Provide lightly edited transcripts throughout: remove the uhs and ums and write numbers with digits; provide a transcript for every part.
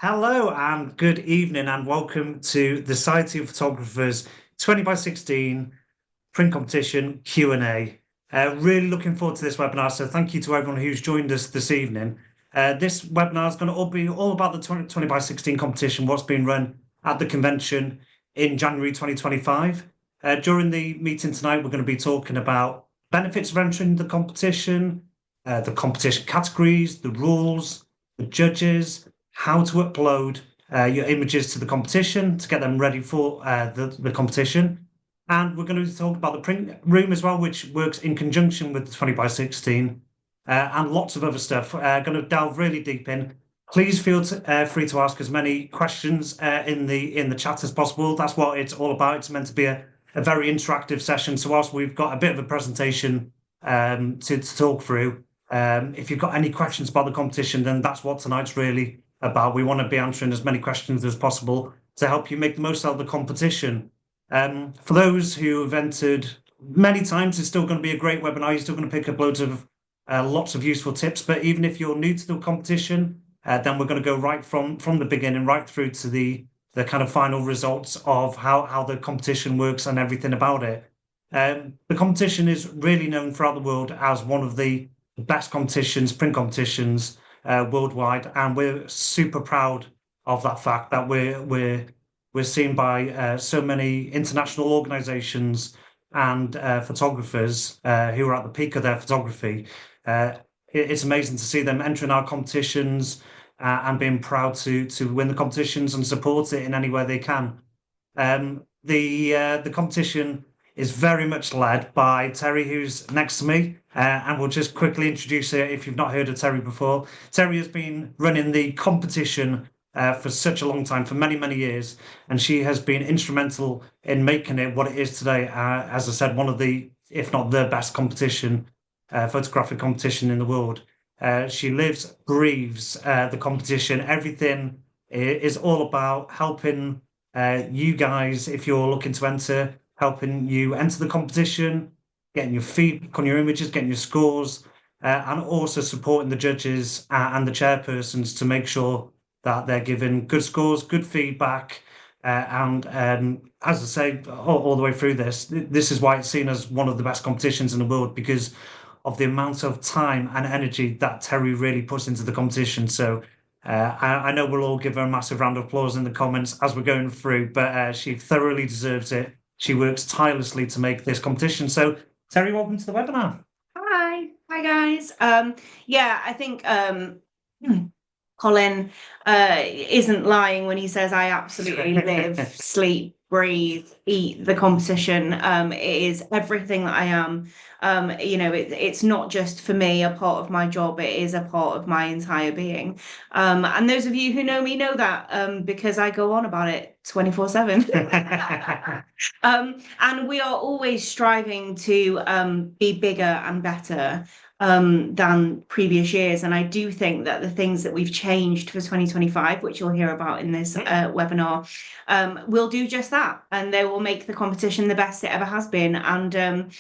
Hello and good evening, and welcome to the Society of Photographers 20 by 16 print competition Q&A. Really looking forward to this webinar, so thank you to everyone who's joined us this evening. This webinar is going to be all about the 20 by 16 competition, what's been run at the convention in January 2025. During the meeting tonight, we're going to be talking about benefits of entering the competition categories, the rules, the judges, how to upload your images to the competition to get them ready for the competition. And we're going to talk about the print room as well, which works in conjunction with the 20 by 16 and lots of other stuff. Going to delve really deep in. Please feel free to ask as many questions in the chat as possible. That's what it's all about. It's meant to be a very interactive session. So whilst we've got a bit of a presentation to talk through, if you've got any questions about the competition, then that's what tonight's really about. We want to be answering as many questions as possible to help you make the most out of the competition. For those who have entered many times, it's still going to be a great webinar. You're still going to pick up lots of useful tips. But even if you're new to the competition, then we're going to go right from the beginning, right through to the kind of final results of how the competition works and everything about it. The competition is really known throughout the world as one of the best competitions, print competitions worldwide, and we're super proud of that fact that we're seen by so many international organizations and photographers who are at the peak of their photography. It's amazing to see them entering our competitions and being proud to win the competitions and support it in any way they can. The competition is very much led by Terrie, who's next to me, and we'll just quickly introduce her if you've not heard of Terrie before. Terrie has been running the competition for such a long time, for many, many years, and she has been instrumental in making it what it is today. As I said, one of the, if not the best photographic competition in the world. She lives, breathes the competition. Everything is all about helping you guys, if you're looking to enter, helping you enter the competition, getting your feedback on your images, getting your scores, and also supporting the judges and the chairpersons to make sure that they're giving good scores, good feedback. And as I say, all the way through this is why it's seen as one of the best competitions in the world, because of the amount of time and energy that Terrie really puts into the competition. So I know we'll all give her a massive round of applause in the comments as we're going through, but she thoroughly deserves it. She works tirelessly to make this competition. So, Terrie, welcome to the webinar. Hi guys. Yeah, I think Colin isn't lying when he says I absolutely live, sleep, breathe, eat the competition. It is everything that I am. It's not just for me a part of my job, it is a part of my entire being. And those of you who know me know that because I go on about it 24/7. And we are always striving to be bigger and better than previous years. And I do think that the things that we've changed for 2025, which you'll hear about in this webinar, will do just that. And they will make the competition the best it ever has been. And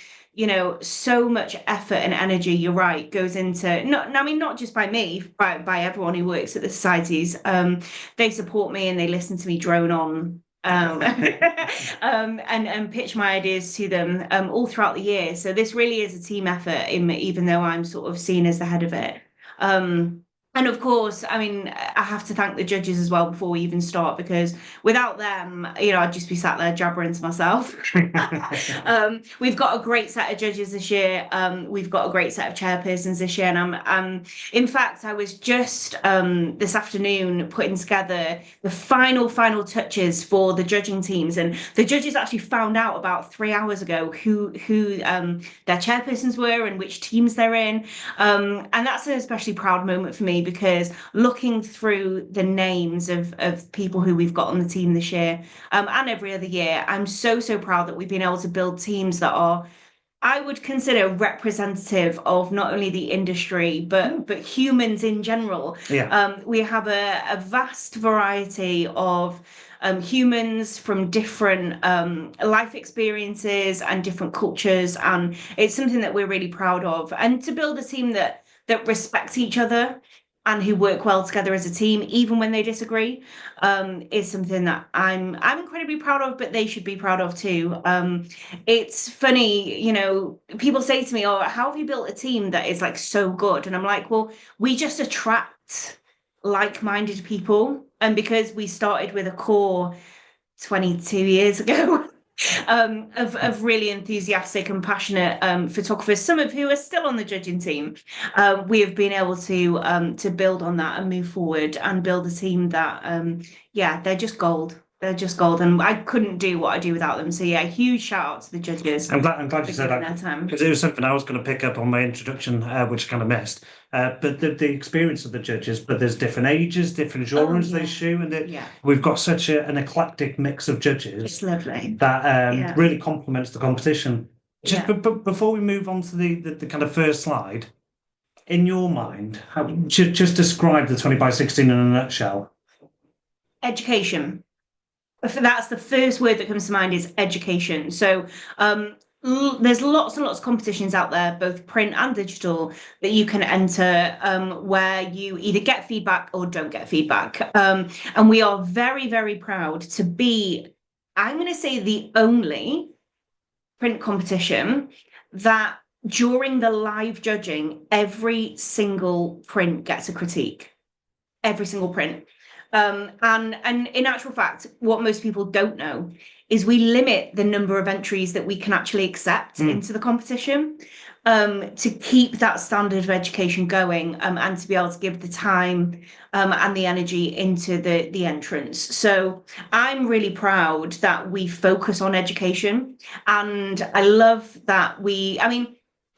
so much effort and energy, you're right, goes into not just by me, by everyone who works at the societies. They support me and they listen to me drone on and pitch my ideas to them all throughout the year. So this really is a team effort, even though I'm sort of seen as the head of it. And of course, I mean, I have to thank the judges as well before we even start, because without them, I'd just be sat there jabbering to myself. We've got a great set of judges this year. We've got a great set of chairpersons this year. And in fact, I was just this afternoon putting together the final touches for the judging teams. And the judges actually found out about 3 hours ago who their chairpersons were and which teams they're in. And that's an especially proud moment for me, because looking through the names of people who we've got on the team this year and every other year, I'm so proud that we've been able to build teams that are, I would consider, representative of not only the industry but humans in general. Yeah. We have a vast variety of humans from different life experiences and different cultures, and it's something that we're really proud of. And to build a team that respects each other, and who work well together as a team, even when they disagree, is something that I'm incredibly proud of, but they should be proud of too. It's funny, people say to me, "Oh, how have you built a team that is like so good?" And I'm like, "Well, we just attract like-minded people, and because we started with a core 22 years ago." Of really enthusiastic and passionate photographers, some of who are still on the judging team. We have been able to build on that and move forward and build a team that, they're just gold. They're just gold, and I couldn't do what I do without them. So yeah, huge shout out to the judges. I'm glad you said that, because it was something I was going to pick up on my introduction, which I kind of missed. But the experience of the judges, but there's different ages, different genres they shoot, and we've got such an eclectic mix of judges. It's lovely. That really complements the competition. Just before we move on to the kind of first slide, in your mind, just describe the 20 by 16 in a nutshell. Education. That's the first word that comes to mind, is education. So there's lots and lots of competitions out there, both print and digital, that you can enter, where you either get feedback or don't get feedback. And we are very, very proud to be, I'm going to say, the only print competition that during the live judging, every single print gets a critique. Every single print. And in actual fact, what most people don't know is we limit the number of entries that we can actually accept into the competition, to keep that standard of education going, and to be able to give the time and the energy into the entrance. So I'm really proud that we focus on education, and I love that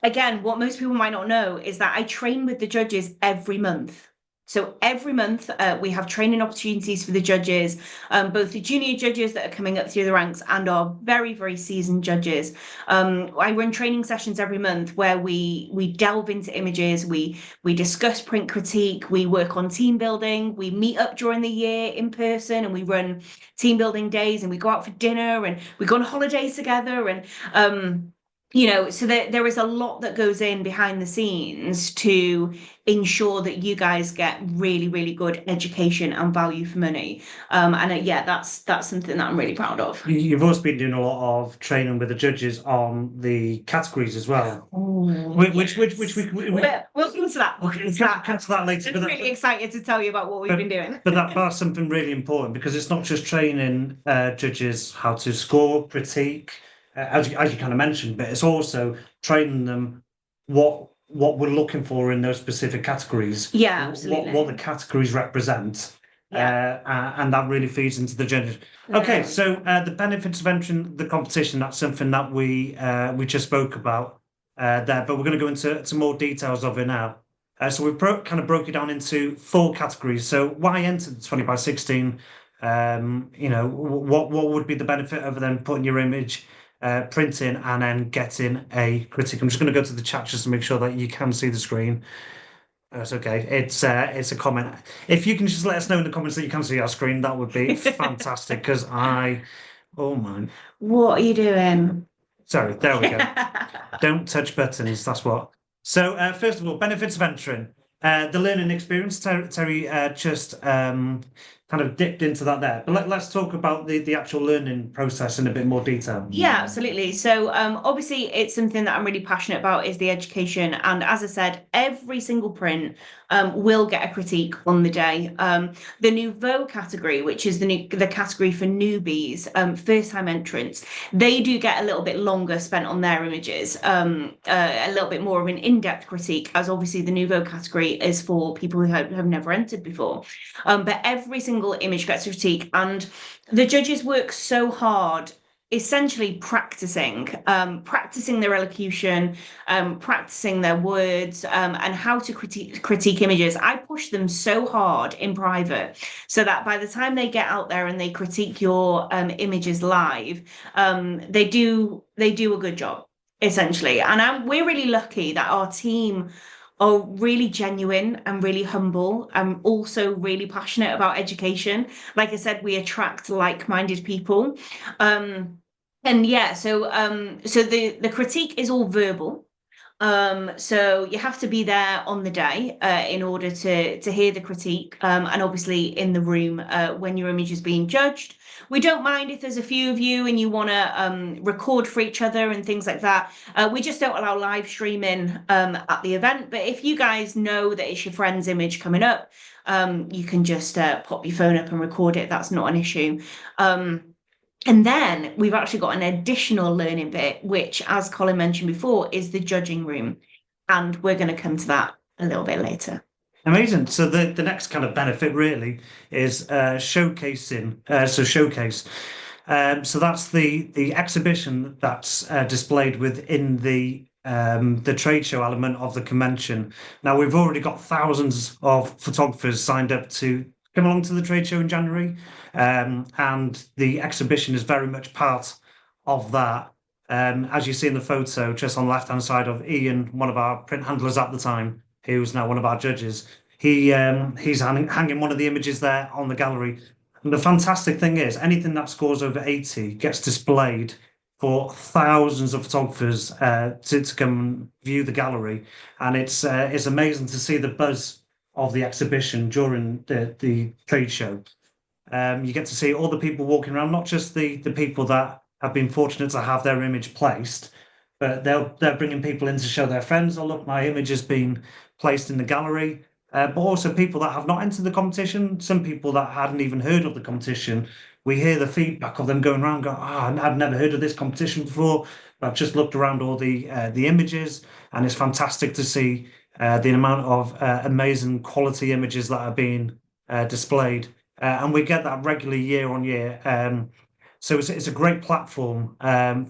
again, what most people might not know is that I train with the judges every month. So every month we have training opportunities for the judges, both the junior judges that are coming up through the ranks and our very, very seasoned judges. I run training sessions every month where we delve into images, we discuss print critique, we work on team building, we meet up during the year in person, and we run team building days, and we go out for dinner, and we go on holidays together, and so there is a lot that goes in behind the scenes to ensure that you guys get really, really good education and value for money. That's something that I'm really proud of. You've also been doing a lot of training with the judges on the categories as well. We'll come to that. We'll come to that later. I'm really excited to tell you about what we've been doing. But that's something really important, because it's not just training judges how to score, critique, as you kind of mentioned, but it's also training them what we're looking for in those specific categories. Yeah, absolutely. What the categories represent. And that really feeds into the judges. Okay, so the benefits of entering the competition, that's something that we just spoke about there, but we're going to go into more details of it now. So we've kind of broke it down into 4 categories. So why enter the 20 by 16? What would be the benefit other than putting your image, printing, and then getting a critique? I'm just going to go to the chat just to make sure that you can see the screen. It's okay. It's a comment. If you can just let us know in the comments that you can see our screen, that would be fantastic, because oh man. What are you doing? Sorry, there we go. Don't touch buttons, that's what. So first of all, benefits of entering. The learning experience, Terry just kind of dipped into that there. But let's talk about the actual learning process in a bit more detail. Yeah, absolutely. So obviously it's something that I'm really passionate about, is the education. And as I said, every single print will get a critique on the day. The nouveau category, which is the category for newbies, first-time entrants, they do get a little bit longer spent on their images, a little bit more of an in-depth critique, as obviously the nouveau category is for people who have never entered before. But every single image gets a critique, and the judges work so hard essentially practicing their elocution, practicing their words, and how to critique images. I push them so hard in private so that by the time they get out there and they critique your images live, they do a good job, essentially. And we're really lucky that our team are really genuine and really humble, and also really passionate about education. Like I said, we attract like-minded people. So the critique is all verbal. So you have to be there on the day in order to hear the critique, and obviously in the room when your image is being judged. We don't mind if there's a few of you and you want to record for each other and things like that. We just don't allow live streaming at the event. But if you guys know that it's your friend's image coming up, you can just pop your phone up and record it. That's not an issue. And then we've actually got an additional learning bit, which, as Colin mentioned before, is the judging room. And we're going to come to that a little bit later. Amazing. So the next kind of benefit really is showcasing. So showcase. So that's the exhibition that's displayed within the trade show element of the convention. Now we've already got thousands of photographers signed up to come along to the trade show in January, and the exhibition is very much part of that. As you see in the photo, just on the left-hand side of Ian, one of our print handlers at the time, who's now one of our judges, he's hanging one of the images there on the gallery. And the fantastic thing is, anything that scores over 80 gets displayed for thousands of photographers to come and view the gallery, and it's amazing to see the buzz of the exhibition during the trade show. You get to see all the people walking around, not just the people that have been fortunate to have their image placed, but they're bringing people in to show their friends, oh, look, my image has been placed in the gallery. But also people that have not entered the competition, some people that hadn't even heard of the competition. We hear the feedback of them going around, going, I've never heard of this competition before. But I've just looked around all the images, and it's fantastic to see the amount of amazing quality images that are being displayed. And we get that regularly year on year. So it's a great platform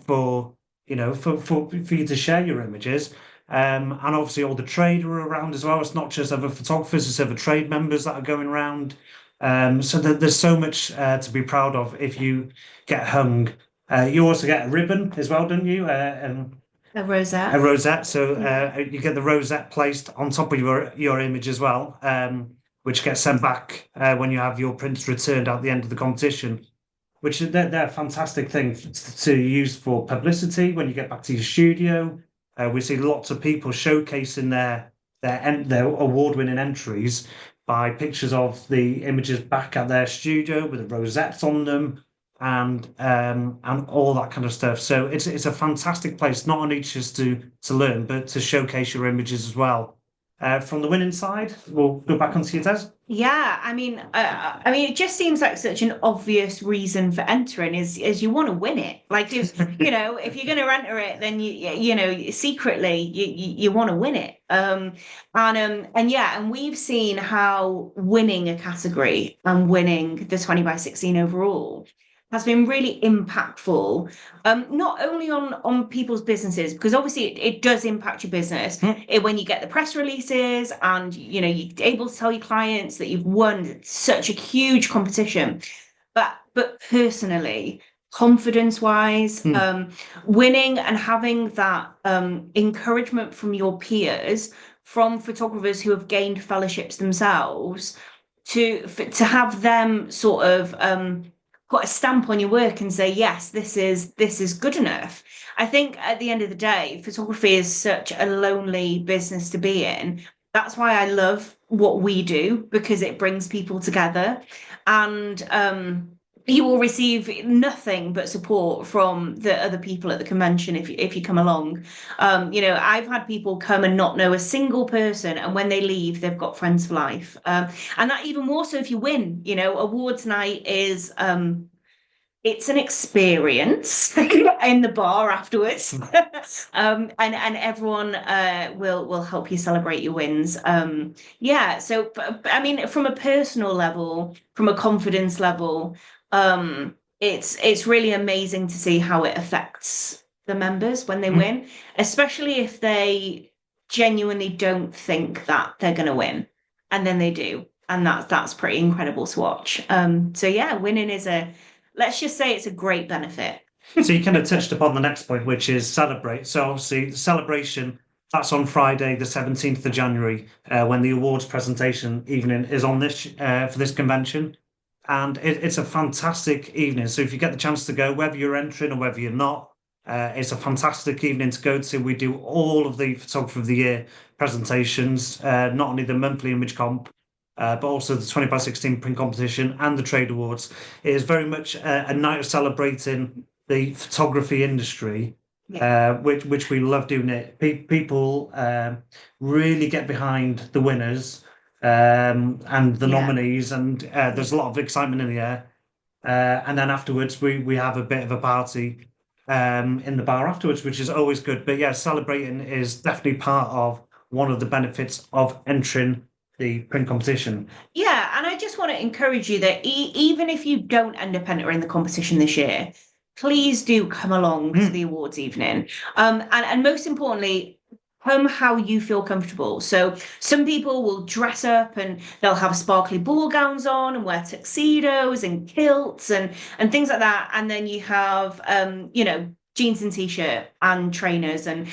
for you to share your images. And obviously all the trade are around as well. It's not just other photographers, it's other trade members that are going around. So there's so much to be proud of if you get hung. You also get a ribbon as well, don't you? A rosette. A rosette. So you get the rosette placed on top of your image as well, which gets sent back when you have your prints returned at the end of the competition. Which they're a fantastic thing to use for publicity when you get back to your studio. We see lots of people showcasing their award-winning entries by pictures of the images back at their studio with the rosettes on them and all that kind of stuff. So it's a fantastic place, not only just to learn, but to showcase your images as well. From the winning side, we'll go back onto you, Des. Yeah, it just seems like such an obvious reason for entering is you want to win it. Like if if you're going to enter it, then secretly you want to win it. And we've seen how winning a category and winning the 20 by 16 overall has been really impactful, not only on people's businesses, because obviously it does impact your business when you get the press releases and you're able to tell your clients that you've won such a huge competition, but personally, confidence wise, winning and having that encouragement from your peers, from photographers who have gained fellowships themselves, to have them sort of put a stamp on your work and say, yes, this is good enough. I think at the end of the day, photography is such a lonely business to be in. That's why I love what we do, because it brings people together. And you will receive nothing but support from the other people at the convention if you come along. I've had people come and not know a single person, and when they leave, they've got friends for life. And that even more so if you win. Awards night is it's an experience in the bar afterwards. And everyone will help you celebrate your wins. So I mean, from a personal level, from a confidence level, it's really amazing to see how it affects the members when they win, especially if they genuinely don't think that they're going to win, and then they do, and that's pretty incredible to watch. Winning is let's just say it's a great benefit. So you kind of touched upon the next point, which is celebrate. So obviously the celebration, that's on Friday, the 17th of January, when the awards presentation evening is on this for this convention. And it's a fantastic evening. So if you get the chance to go, whether you're entering or whether you're not, It's a fantastic evening to go to. We do all of the Photographer of the Year presentations, not only the monthly image comp, but also the 20 by 16 print competition and the trade awards. It is very much a night of celebrating the photography industry, which we love doing it. People really get behind the winners and the nominees, and there's a lot of excitement in the air. And then afterwards, we have a bit of a party in the bar afterwards, which is always good. But yeah, celebrating is definitely part of one of the benefits of entering the print competition. Yeah, and I just want to encourage you that even if you don't end up entering the competition this year, please do come along to the awards evening. And most importantly, come how you feel comfortable. So some people will dress up and they'll have sparkly ball gowns on and wear tuxedos and kilts and things like that. And then you have jeans and t-shirt and trainers, and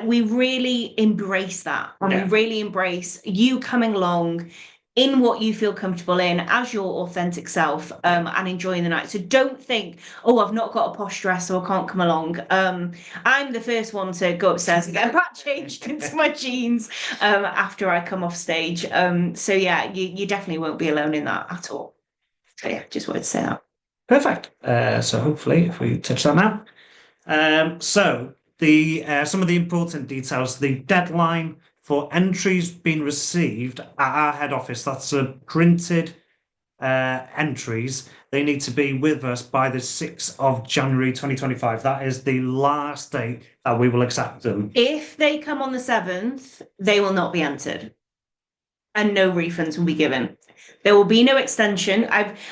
we really embrace that. And we really embrace you coming along in what you feel comfortable in as your authentic self, and enjoying the night. So don't think, oh, I've not got a posh dress, so I can't come along. I'm the first one to go upstairs and get back changed into my jeans after I come off stage. So yeah, you definitely won't be alone in that at all. So yeah, just wanted to say that. Perfect. So hopefully, if we touch that now. So the some of the important details, the deadline for entries being received at our head office, that's printed entries. They need to be with us by the 6th of January 2025. That is the last date that we will accept them. If they come on the 7th, they will not be entered, and no refunds will be given. There will be no extension.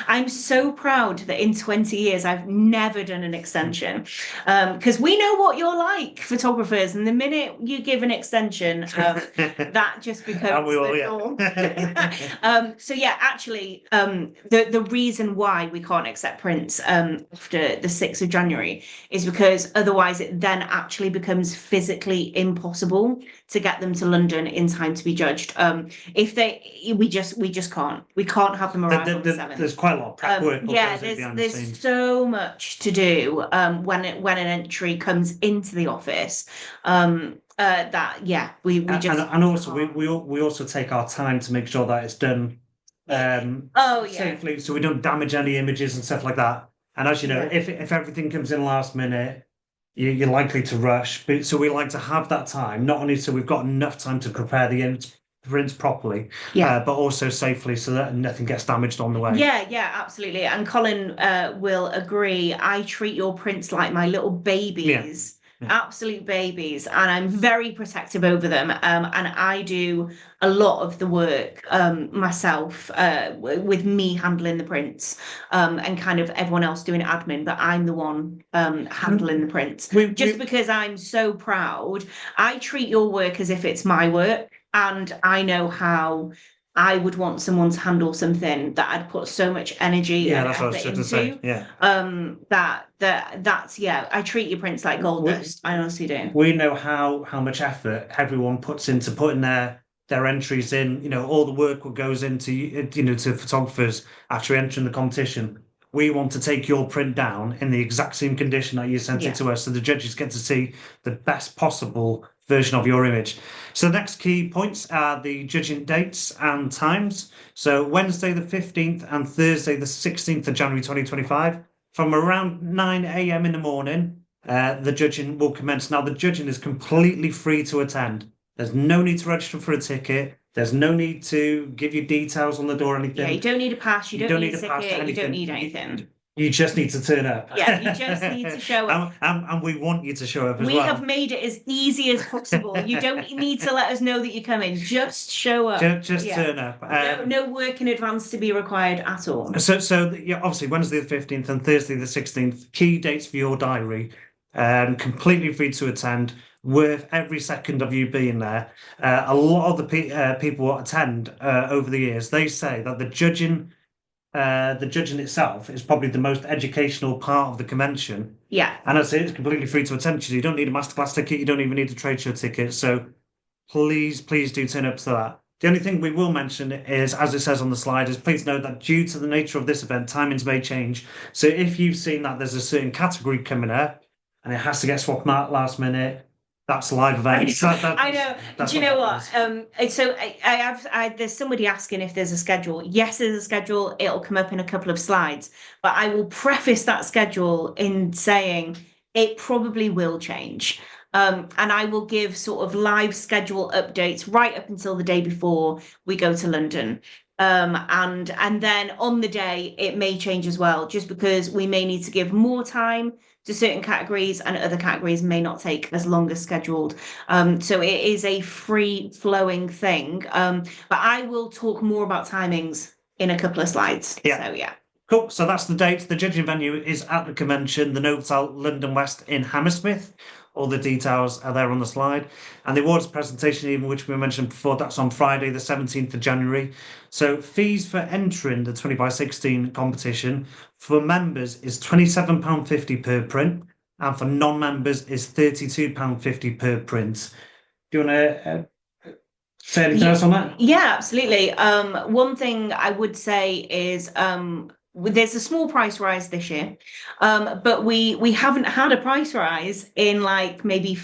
I'm so proud that in 20 years I've never done an extension, because we know what you're like, photographers, and the minute you give an extension, that just becomes the norm. So yeah, actually, the reason why we can't accept prints after the 6th of January is because otherwise it then actually becomes physically impossible to get them to London in time to be judged. We just can't. We can't have them arrive on the 7th. There's quite a lot of prep work. There's so much to do when an entry comes into the office. We also take our time to make sure that it's done safely, so we don't damage any images and stuff like that. And as you know, if everything comes in last minute, you're likely to rush. So we like to have that time, not only so we've got enough time to prepare the prints properly, but also safely so that nothing gets damaged on the way. Yeah, absolutely. And Colin will agree. I treat your prints like my little babies. Absolute babies, and I'm very protective over them, and I do a lot of the work myself, with me handling the prints, and kind of everyone else doing admin, but I'm the one handling the prints. Just because I'm so proud, I treat your work as if it's my work, and I know how I would want someone to handle something that I'd put so much energy and effort into. I treat your prints like gold dust. I honestly do. We know how much effort everyone puts into putting their entries in. You know, all the work that goes into to photographers after entering the competition. We want to take your print down in the exact same condition that you sent it to us, so the judges get to see the best possible version of your image. So the next key points are the judging dates and times. So Wednesday the 15th and Thursday the 16th of January 2025, from around 9 a.m. in the morning, the judging will commence. Now the judging is completely free to attend. There's no need to register for a ticket. There's no need to give you details on the door or anything. Yeah, you don't need a pass. You don't need a ticket. You don't need anything. You just need to turn up. Yeah, you just need to show up. And we want you to show up as well. We have made it as easy as possible. You don't need to let us know that you're coming. Just show up. Just turn up. No work in advance to be required at all. So obviously Wednesday the 15th and Thursday the 16th, key dates for your diary. Completely free to attend. Worth every second of you being there. A lot of the people who attend over the years, they say that the judging itself is probably the most educational part of the convention. Yeah. And I say it's completely free to attend. You don't need a masterclass ticket. You don't even need a trade show ticket. So please do turn up to that. The only thing we will mention is, as it says on the slide, is please note that due to the nature of this event, timings may change. So if you've seen that there's a certain category coming up, and it has to get swapped out last minute, that's a live event. I know. That's Do you know what? happens. So there's somebody asking if there's a schedule. Yes, there's a schedule. It'll come up in a couple of slides, but I will preface that schedule in saying it probably will change. And I will give sort of live schedule updates right up until the day before we go to London. And then on the day it may change as well, just because we may need to give more time to certain categories and other categories may not take as long as scheduled. So it is a free flowing thing. But I will talk more about timings in a couple of slides. Yeah. So yeah. Cool. So that's the date. The judging venue is at the convention, the Novotel London West in Hammersmith. All the details are there on the slide. And the awards presentation, even which we mentioned before, that's on Friday, the 17th of January. So fees for entering the 20x16 competition for members is £27.50 per print, and for non-members is £32.50 per print. Do you want to say anything else on that? Yeah, absolutely. One thing I would say is there's a small price rise this year, but we haven't had a price rise in like maybe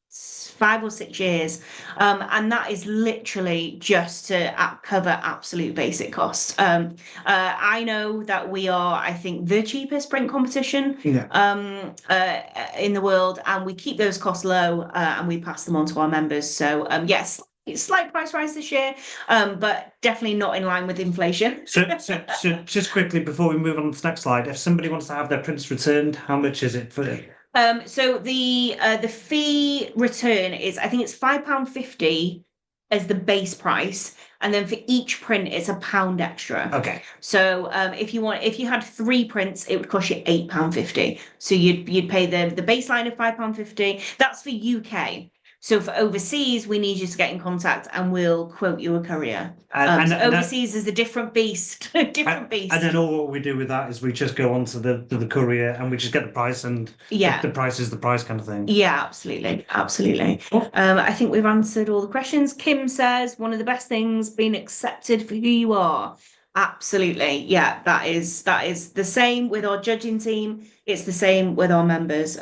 5 or 6 years, and that is literally just to cover absolute basic costs. I know that we are, I think, the cheapest print competition in the world, and we keep those costs low, and we pass them on to our members. So yes. It's slight price rise this year, but definitely not in line with inflation. So just quickly before we move on to the next slide, if somebody wants to have their prints returned, how much is it for? So the fee return is, I think it's £5.50 as the base price, and then for each print it's £1 extra. Okay. So if you had 3 prints, it would cost you £8.50. So you'd pay the baseline of £5.50. That's for UK. So for overseas, we need you to get in contact and we'll quote you a courier. So overseas is a different beast. Different beast. And then all we do with that is we just go on to the courier and we just get the price, and the price is the price kind of thing. Yeah, absolutely. Absolutely. Oh. I think we've answered all the questions. Kim says, one of the best things being accepted for who you are. Absolutely. Yeah, that is the same with our judging team. It's the same with our members.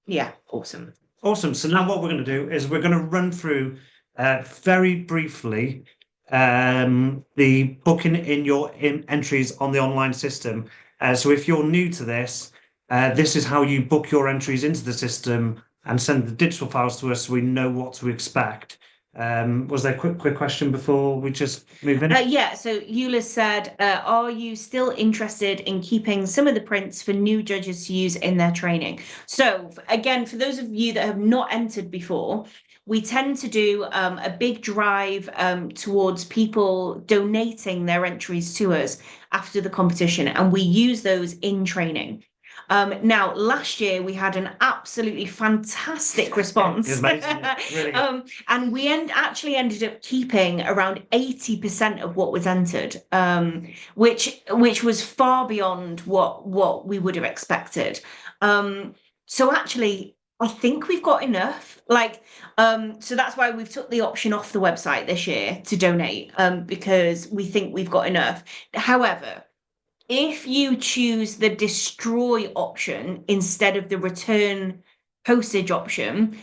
Yeah, awesome. Awesome. So now what we're going to do is we're going to run through very briefly the booking in your entries on the online system. So if you're new to this, this is how you book your entries into the system and send the digital files to us so we know what to expect. Was there a quick question before we just move in? Yeah, so Eula said, are you still interested in keeping some of the prints for new judges to use in their training? So again, for those of you that have not entered before, we tend to do a big drive towards people donating their entries to us after the competition, and we use those in training. Now, last year we had an absolutely fantastic response. It was amazing. Really good. And we actually ended up keeping around 80% of what was entered, which was far beyond what we would have expected. So actually, I think we've got enough. So that's why we've took the option off the website this year to donate, because we think we've got enough. However, if you choose the destroy option instead of the return postage option,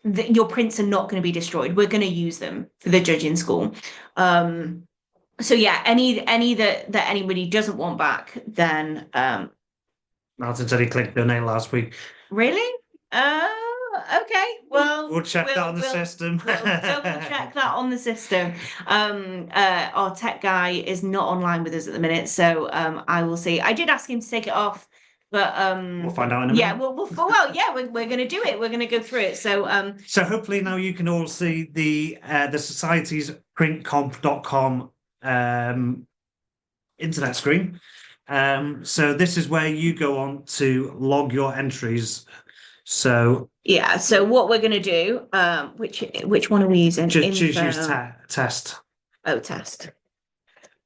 your prints are not going to be destroyed. We're going to use them for the judging school. So yeah, any that anybody doesn't want back, then Martin said he clicked donate last week. Really? Okay. Well, we'll check that on the system. We'll double check that on the system. Our tech guy is not online with us at the minute, so I will see. I did ask him to take it off, but we'll find out in a minute. Yeah, we're going to do it. We're going to go through it. So hopefully now you can all see the society's printcomp.com internet screen. So this is where you go on to log your entries. So yeah, so what we're going to do, which one are we using? Just use test. Oh, test.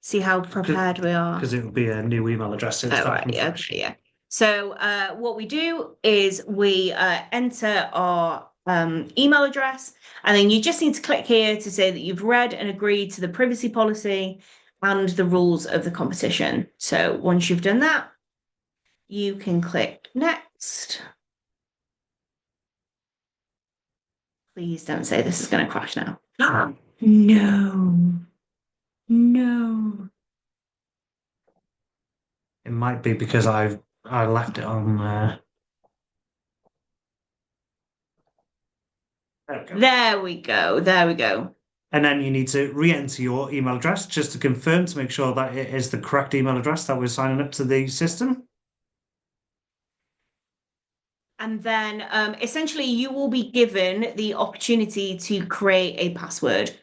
See how prepared we are. Because it will be a new email address. Yeah. So what we do is we enter our email address, and then you just need to click here to say that you've read and agreed to the privacy policy and the rules of the competition. So once you've done that, you can click next. Please don't say this is going to crash now. No. No. It might be because I left it on there we go. There we go. There we go. And then you need to re-enter your email address just to confirm to make sure that it is the correct email address that we're signing up to the system. And then essentially you will be given the opportunity to create a password.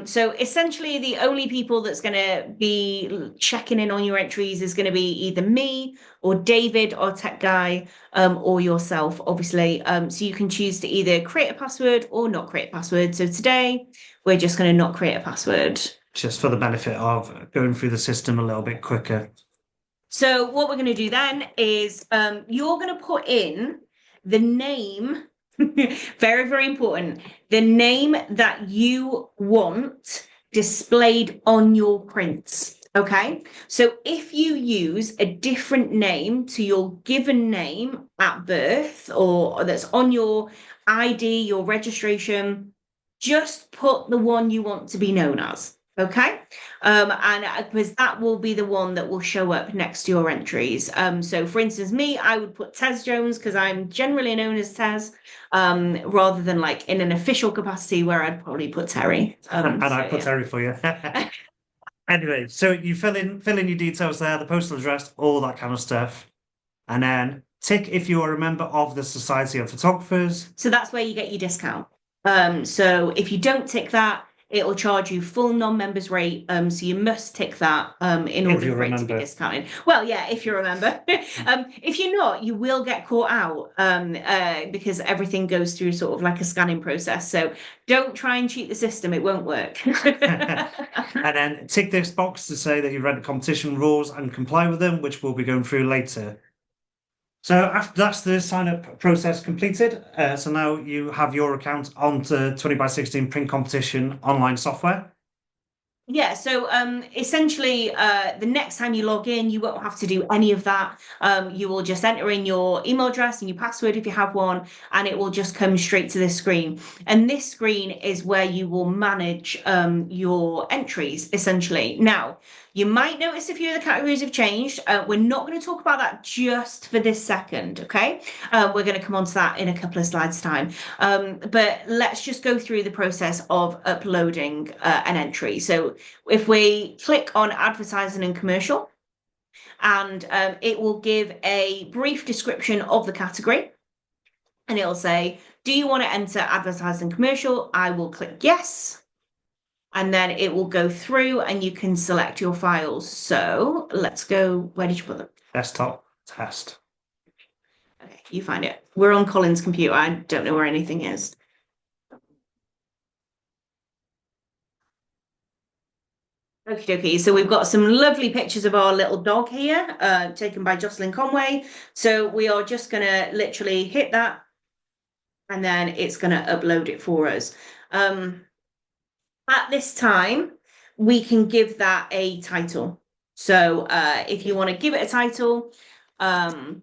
So essentially the only people that's going to be checking in on your entries is going to be either me or David, our tech guy, or yourself, obviously. So you can choose to either create a password or not create a password. So today we're just going to not create a password. Just for the benefit of going through the system a little bit quicker. So what we're going to do then is you're going to put in the name, very, very important, the name that you want displayed on your prints. Okay, so if you use a different name to your given name at birth or that's on your ID, your registration, just put the one you want to be known as. Okay, and because that will be the one that will show up next to your entries. So for instance, me, I would put Terrie Jones because I'm generally known as Tez, rather than like in an official capacity where I'd probably put Terrie. And I put Terrie for you. Anyway, so you fill in your details there, the postal address, all that kind of stuff. And then tick if you are a member of the Society of Photographers. So that's where you get your discount. So if you don't tick that, it'll charge you full non-members rate. So you must tick that in order for it to be discounted. Well, yeah, if you're a member. If you're not, you will get caught out because everything goes through sort of like a scanning process. So don't try and cheat the system. It won't work. And then tick this box to say that you've read the competition rules and comply with them, which we'll be going through later. So after that's the sign-up process completed. So now you have your account onto 20x16 print competition online software. Yeah, so essentially the next time you log in, you won't have to do any of that. You will just enter in your email address and your password if you have one, and it will just come straight to this screen. And this screen is where you will manage your entries, essentially. Now, you might notice a few of the categories have changed. We're not going to talk about that just for this second, okay? We're going to come on to that in a couple of slides' time. But let's just go through the process of uploading an entry. So if we click on advertising and commercial, and it will give a brief description of the category, and it'll say, do you want to enter advertising commercial? I will click yes. And then it will go through and you can select your files. So let's go, where did you put them? Desktop test. Okay, you find it. We're on Colin's computer. I don't know where anything is. Okie dokie. So we've got some lovely pictures of our little dog here, taken by Jocelyn Conway. So we are just going to literally hit that and then it's going to upload it for us. At this time, we can give that a title. So if you want to give it a title, yeah,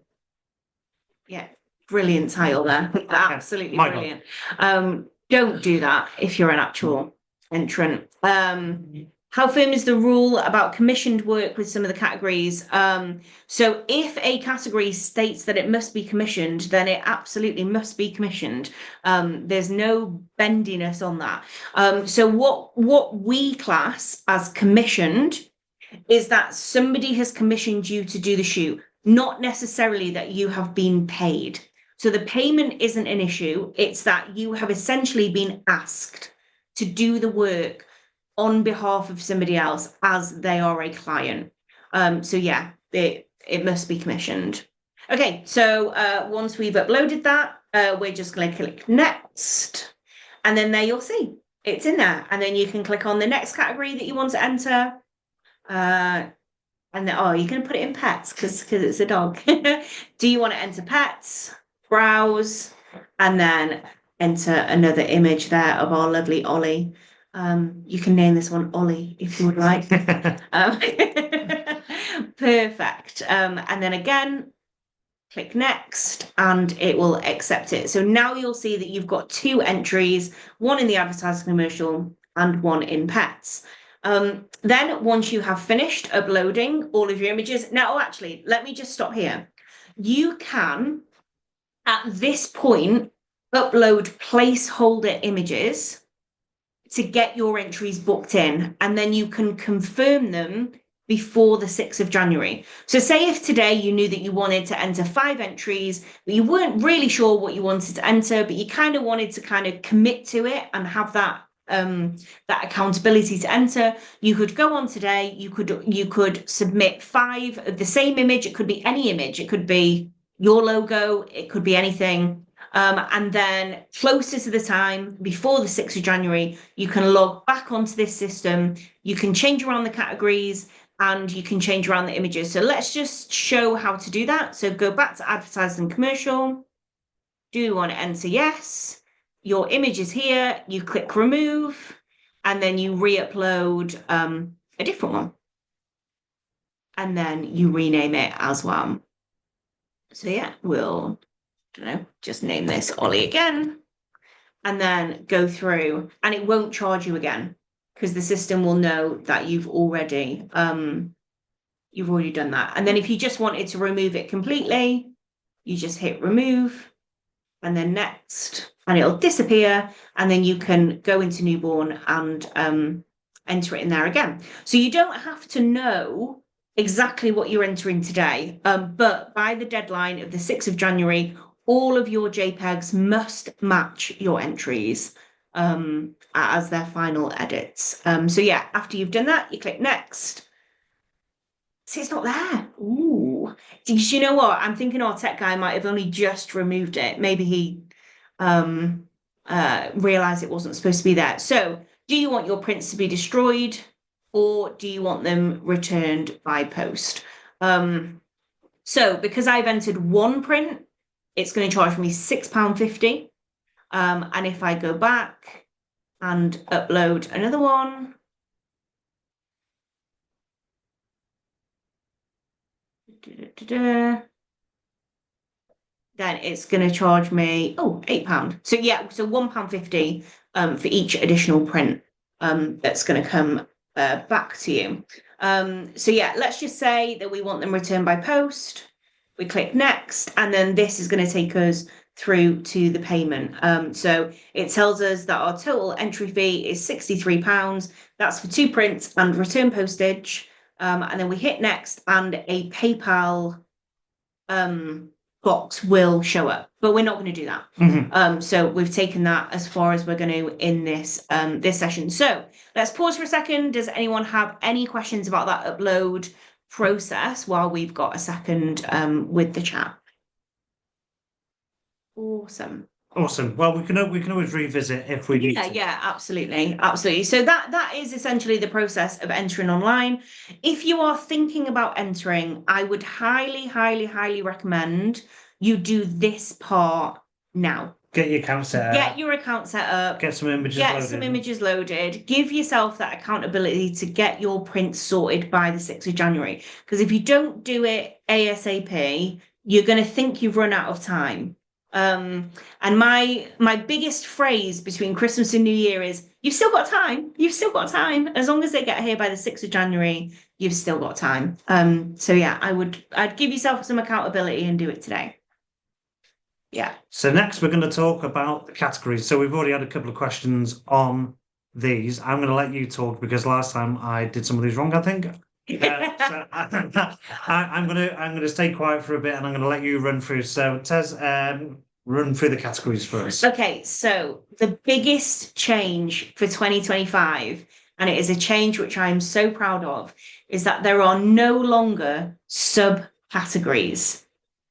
brilliant title there. Absolutely brilliant. Don't do that if you're an actual entrant. How firm is the rule about commissioned work with some of the categories? So if a category states that it must be commissioned, then it absolutely must be commissioned. There's no bendiness on that. So what we class as commissioned is that somebody has commissioned you to do the shoot, not necessarily that you have been paid. So the payment isn't an issue. It's that you have essentially been asked to do the work on behalf of somebody else as they are a client. So yeah, it must be commissioned. Okay, so once we've uploaded that, we're just going to click next. And then there you'll see it's in there. And then you can click on the next category that you want to enter. And then, oh, you can put it in pets because it's a dog. Do you want to enter pets? Browse, and then enter another image there of our lovely Ollie. You can name this one Ollie if you would like. Perfect. And then again, click next, and it will accept it. So now you'll see that you've got 2 entries, one in the advertising commercial and one in pets. Then once you have finished uploading all of your images, now actually, let me just stop here. You can, at this point, upload placeholder images to get your entries booked in, and then you can confirm them before the 6th of January. So say if today you knew that you wanted to enter 5 entries, but you weren't really sure what you wanted to enter, but you kind of wanted to kind of commit to it and have that accountability to enter, you could go on today, you could submit 5 of the same image. It could be any image. It could be your logo. It could be anything. And then closer to the time, before the 6th of January, you can log back onto this system. You can change around the categories and you can change around the images. So let's just show how to do that. So go back to advertising commercial. Do you want to enter yes? Your image is here, you click remove, and then you re-upload a different one. And then you rename it as well. So yeah, we'll, I don't know, just name this Ollie again. And then go through, and it won't charge you again because the system will know that you've already done that. And then if you just wanted to remove it completely, you just hit remove and then next, and it'll disappear, and then you can go into newborn and enter it in there again. So you don't have to know exactly what you're entering today, but by the deadline of the 6th of January, all of your JPEGs must match your entries as their final edits. So yeah, after you've done that, you click next. See, it's not there. Ooh. Did you know what? I'm thinking our tech guy might have only just removed it. Maybe he realized it wasn't supposed to be there. So do you want your prints to be destroyed or do you want them returned by post? So because I've entered 1 print, it's going to charge me £6.50. And if I go back and upload another one, then it's going to charge me £8. So yeah, so £1.50 for each additional print that's going to come back to you. So yeah, let's just say that we want them returned by post. We click next, and then this is going to take us through to the payment. So it tells us that our total entry fee is £63. That's for 2 prints and return postage. And then we hit next and a PayPal box will show up, but we're not going to do that. Mhm. So we've taken that as far as we're going to in this this session. So let's pause for a second. Does anyone have any questions about that upload process while we've got a second with the chat? Awesome. Awesome. Well, we can always revisit if we need to. Yeah, absolutely. So that is essentially the process of entering online. If you are thinking about entering, I would highly recommend you do this part now. Get your account set up. Get your account set up. Get some images Get loaded. some images loaded. Give yourself that accountability to get your prints sorted by the 6th of January. Because if you don't do it ASAP, you're going to think you've run out of time. And my biggest phrase between Christmas and New Year is you've still got time. You've still got time. As long as they get here by the 6th of January, you've still got time. So yeah, I'd give yourself some accountability and do it today. Yeah. So next we're going to talk about the categories. So we've already had a couple of questions on these. I'm going to let you talk because last time I did some of these wrong, I think. So I'm going to stay quiet for a bit and I'm going to let you run through. So Tez, run through the categories for us. Okay, so the biggest change for 2025, and it is a change which I am so proud of, is that there are no longer subcategories.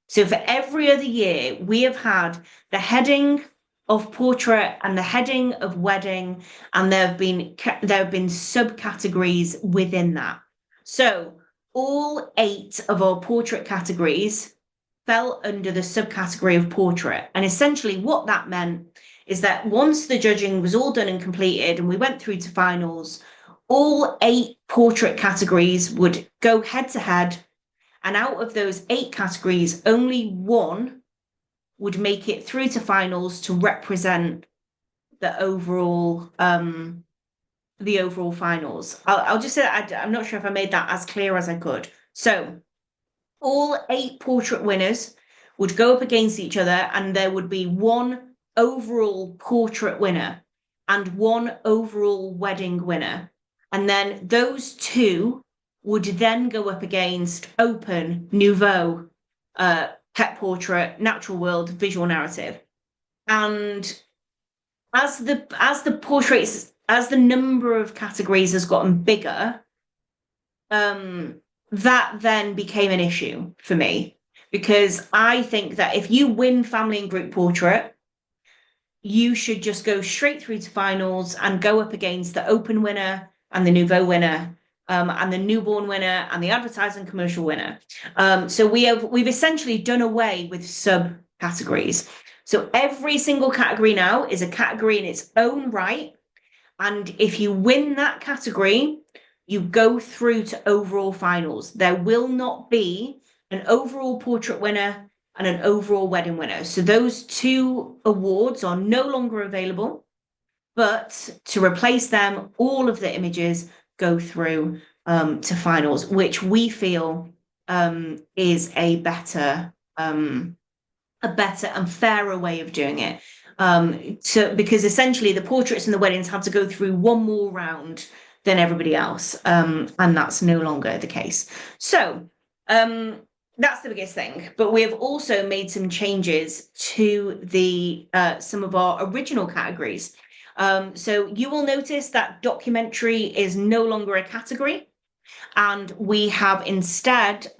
So for every other year, we have had the heading of portrait and the heading of wedding, and there have been subcategories within that. So all 8 of our portrait categories fell under the subcategory of portrait. And essentially what that meant is that once the judging was all done and completed and we went through to finals, all 8 portrait categories would go head to head And out of those 8 categories, only 1 would make it through to finals to represent the overall finals. I'll just say that I'm not sure if I made that as clear as I could. So all 8 portrait winners would go up against each other, and there would be 1 overall portrait winner and 1 overall wedding winner. And then those 2 would then go up against open, nouveau, pet portrait, natural world, visual narrative. And as the portraits, as the number of categories has gotten bigger, that then became an issue for me, because I think that if you win family and group portrait, you should just go straight through to finals and go up against the open winner and the nouveau winner, and the newborn winner and the advertising commercial winner. So we've essentially done away with subcategories. So every single category now is a category in its own right. And if you win that category, you go through to overall finals. There will not be an overall portrait winner and an overall wedding winner. So those 2 awards are no longer available, but to replace them, all of the images go through to finals, which we feel is a better and fairer way of doing it. Because essentially the portraits and the weddings had to go through 1 more round than everybody else, and that's no longer the case. So that's the biggest thing. But we have also made some changes to the some of our original categories. So you will notice that documentary is no longer a category, and we have instead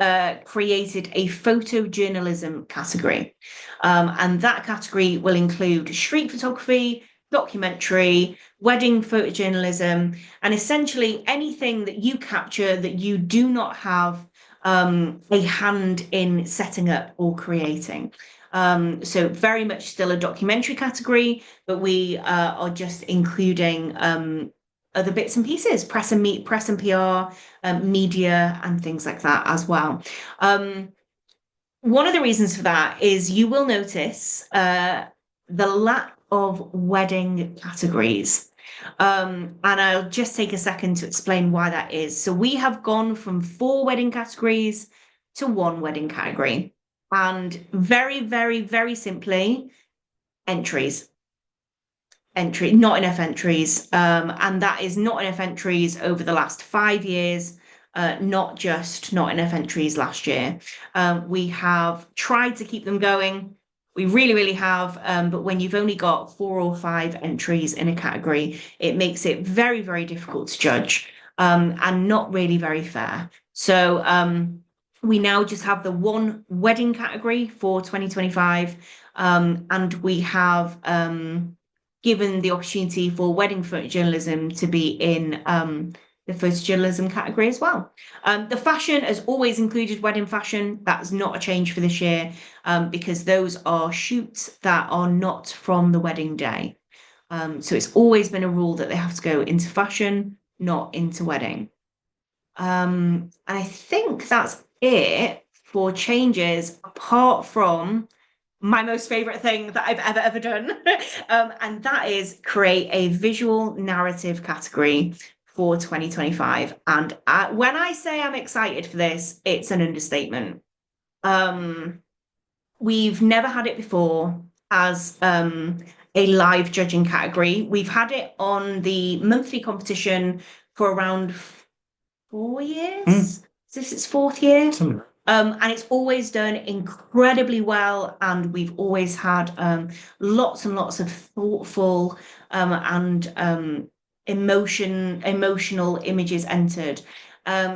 created a photojournalism category. And that category will include street photography, documentary, wedding photojournalism, and essentially anything that you capture that you do not have a hand in setting up or creating. So very much still a documentary category, but we are just including other bits and pieces, press and PR, media, and things like that as well. One of the reasons for that is you will notice the lack of wedding categories. And I'll just take a second to explain why that is. So we have gone from 4 wedding categories to 1 wedding category. And very, very, very simply, entries. Not enough entries. And that is not enough entries over the last 5 years. Not just not enough entries last year. We have tried to keep them going. We really, really have. But when you've only got 4 or 5 entries in a category, it makes it very, very difficult to judge, and not really very fair. So we now just have the 1 wedding category for 2025. And we have given the opportunity for wedding photojournalism to be in the photojournalism category as well. The fashion has always included wedding fashion. That's not a change for this year, because those are shoots that are not from the wedding day. So it's always been a rule that they have to go into fashion, not into wedding. And I think that's it for changes, apart from my most favorite thing that I've ever done. And that is create a visual narrative category for 2025. And when I say I'm excited for this, it's an understatement. We've never had it before as a live judging category. We've had it on the monthly competition for around 4 years. Is this its 4th year? And it's always done incredibly well, and we've always had lots and lots of thoughtful and emotional images entered.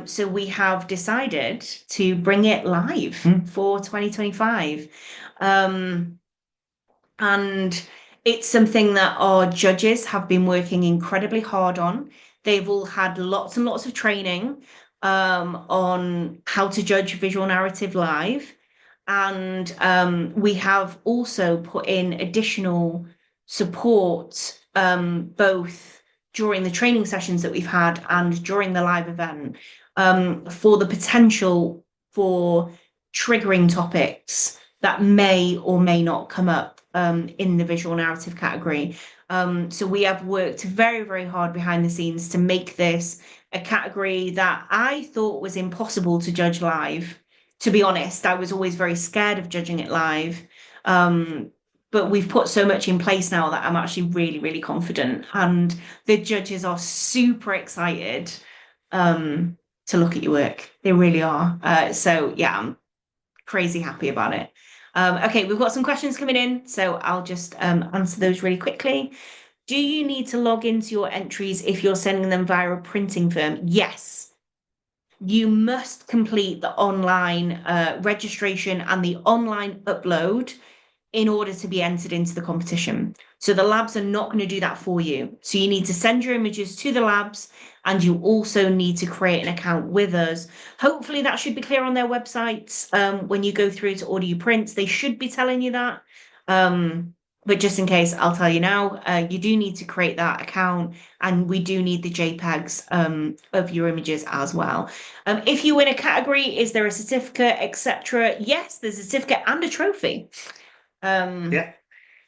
So we have decided to bring it live for 2025. And it's something that our judges have been working incredibly hard on. They've all had lots and lots of training on how to judge visual narrative live. And we have also put in additional support, both during the training sessions that we've had and during the live event, for the potential for triggering topics that may or may not come up in the visual narrative category. So we have worked very, very hard behind the scenes to make this a category that I thought was impossible to judge live. To be honest, I was always very scared of judging it live. But we've put so much in place now that I'm actually really, really confident. And the judges are super excited to look at your work. They really are. So yeah, I'm crazy happy about it. Okay, we've got some questions coming in, so I'll just answer those really quickly. Do you need to log into your entries if you're sending them via a printing firm? Yes. You must complete the online registration and the online upload in order to be entered into the competition. So the labs are not going to do that for you. So you need to send your images to the labs, and you also need to create an account with us. Hopefully that should be clear on their websites. When you go through to order your prints, they should be telling you that. But just in case, I'll tell you now, you do need to create that account, and we do need the JPEGs of your images as well. If you win a category, is there a certificate, etc.? Yes, there's a certificate and a trophy. Yeah.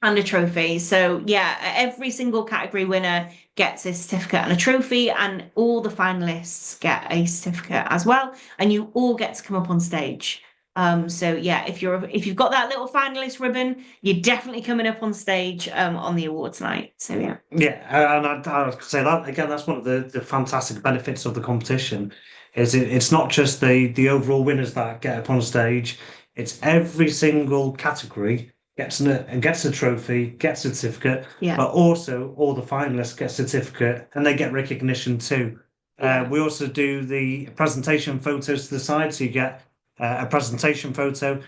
And a trophy. So yeah, every single category winner gets a certificate and a trophy, and all the finalists get a certificate as well, and you all get to come up on stage. So yeah, if you've got that little finalist ribbon, you're definitely coming up on stage on the awards night. So yeah. Yeah, and I'd say that again, that's one of the fantastic benefits of the competition, is it's not just the overall winners that get up on stage, it's every single category gets a trophy, gets a certificate, Yeah. but also all the finalists get a certificate and they get recognition too. Yeah. We also do the presentation photos to the side, so you get a presentation photo.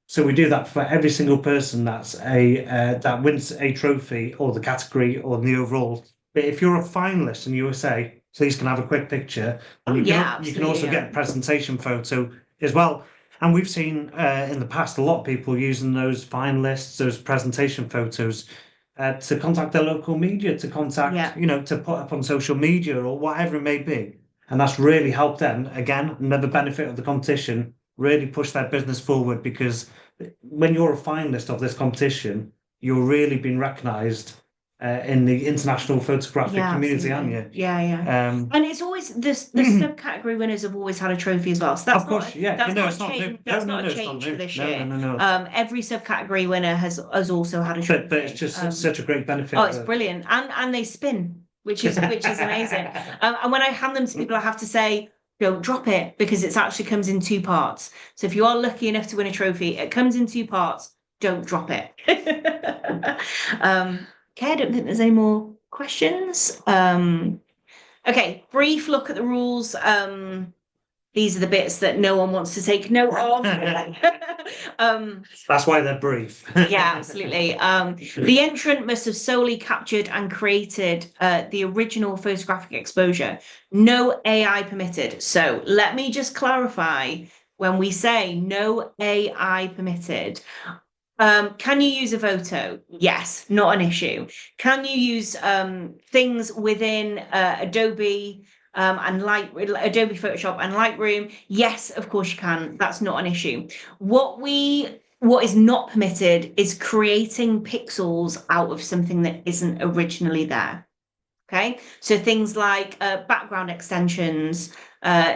So we do that for every single person that wins a trophy or the category or the overall. But if you're a finalist and you say, please can I have a quick picture, and you can absolutely, also get a presentation photo as well. And we've seen in the past a lot of people using those finalists, those presentation photos, to contact their local media, to contact, to put up on social media or whatever it may be. And that's really helped them, again, another benefit of the competition, really push their business forward, because when you're a finalist of this competition, you're really being recognised in the international photographic community, aren't you? Yeah. And it's always the subcategory winners have always had a trophy as well. So that's of course, that's no, it's not not new. That's No, not a change for this year. No. Every subcategory winner has also had a trophy. But it's just such a great benefit. Oh, it's brilliant, and they spin, which is amazing. And when I hand them to people, I have to say, don't drop it, because it actually comes in two parts. So if you are lucky enough to win a trophy, it comes in two parts. Don't drop it. Okay, I don't think there's any more questions. Okay, brief look at the rules. These are the bits that no one wants to take note of. That's why they're brief. Yeah, absolutely. The entrant must have solely captured and created the original photographic exposure. No AI permitted. So let me just clarify, when we say no AI permitted, can you use a photo? Yes, not an issue. Can you use things within Adobe Adobe Photoshop and Lightroom? Yes, of course you can. That's not an issue. What is not permitted is creating pixels out of something that isn't originally there. Okay, so things like background extensions,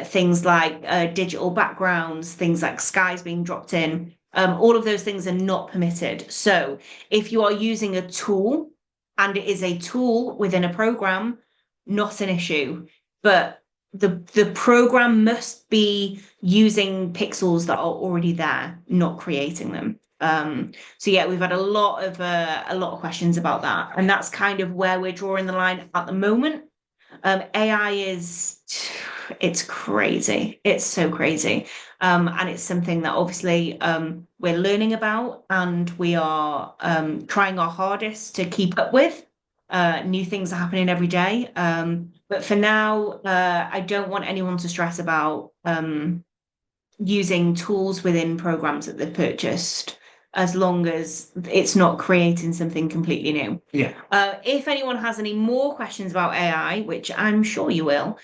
things like digital backgrounds, things like skies being dropped in. All of those things are not permitted. So if you are using a tool and it is a tool within a program, not an issue. But the program must be using pixels that are already there, not creating them. So yeah, we've had a lot of questions about that, and that's kind of where we're drawing the line at the moment. AI it's crazy. It's so crazy. And it's something that obviously we're learning about, and we are trying our hardest to keep up with. New things are happening every day. But for now, I don't want anyone to stress about using tools within programs that they've purchased, as long as it's not creating something completely new. Yeah. If anyone has any more questions about AI, which I'm sure you will,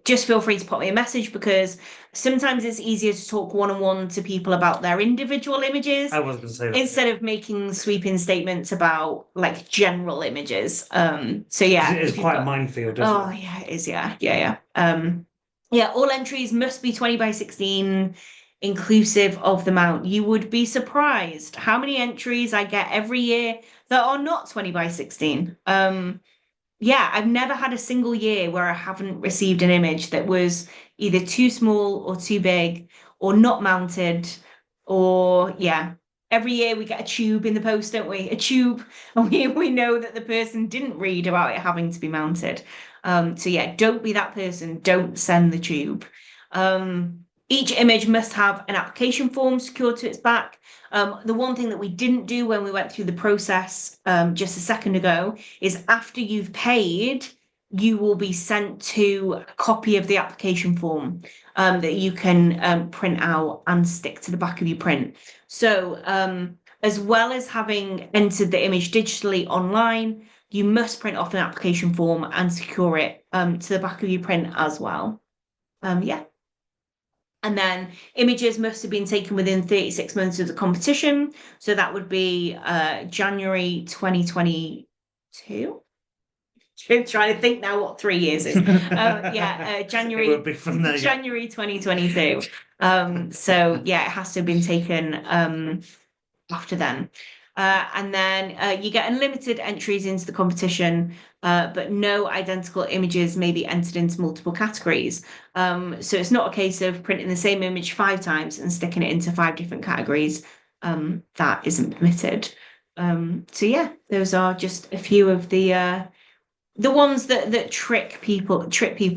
just feel free to pop me a message, because sometimes it's easier to talk one-on-one to people about their individual images I was going to say that. instead of making sweeping statements about like general images. So yeah, It is if you've quite a got- minefield, isn't Oh it? yeah, it is. Yeah. Yeah, all entries must be 20 by 16, inclusive of the mount. You would be surprised how many entries I get every year that are not 20 by 16. Yeah, I've never had a single year where I haven't received an image that was either too small or too big or not mounted, or yeah. Every year we get a tube in the post, don't we? A tube, and we know that the person didn't read about it having to be mounted. So yeah, don't be that person. Don't send the tube. Each image must have an application form secured to its back. The one thing that we didn't do when we went through the process just a second ago is, after you've paid, you will be sent to a copy of the application form that you can print out and stick to the back of your print. So as well as having entered the image digitally online, you must print off an application form and secure it to the back of your print as well. Yeah. And then images must have been taken within 36 months of the competition. So that would be January 2022. I'm trying to think now what 3 years is. January. It will be from there, yeah. January 2022. So yeah, it has to have been taken after then. And then you get unlimited entries into the competition, but no identical images may be entered into multiple categories. So it's not a case of printing the same image 5 times and sticking it into 5 different categories. That isn't permitted. So yeah, those are just a few of the ones that trick people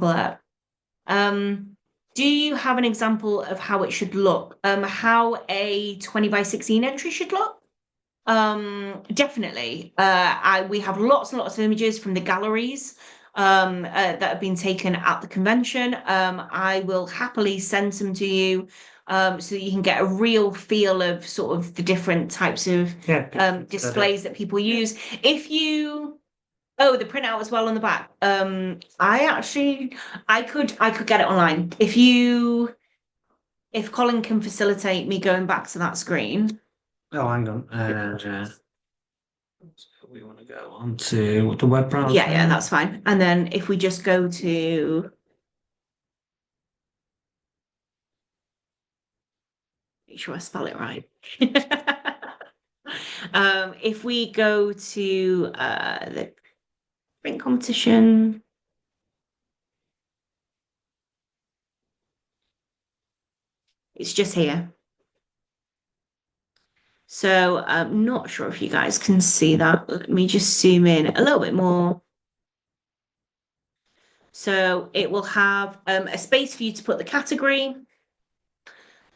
up. Do you have an example of how it should look? How a 20 by 16 entry should look? Definitely. We have lots and lots of images from the galleries that have been taken at the convention. I will happily send them to you so that you can get a real feel of sort of the different types of displays that people use. The printout as well on the back. I could get it online. If Colin can facilitate me going back to that screen. Oh, hang on. We want to go on to the web browser. Yeah, that's fine. And then if we just go to, make sure I spell it right. If we go to the print competition, it's just here. So I'm not sure if you guys can see that. Let me just zoom in a little bit more. So it will have a space for you to put the category,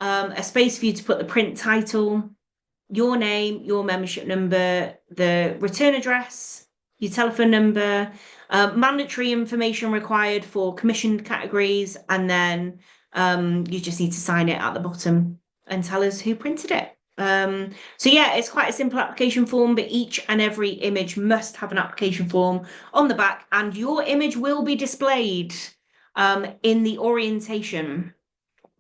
a space for you to put the print title, your name, your membership number, the return address, your telephone number, mandatory information required for commissioned categories, and then you just need to sign it at the bottom and tell us who printed it. So yeah, it's quite a simple application form, but each and every image must have an application form on the back, and your image will be displayed in the orientation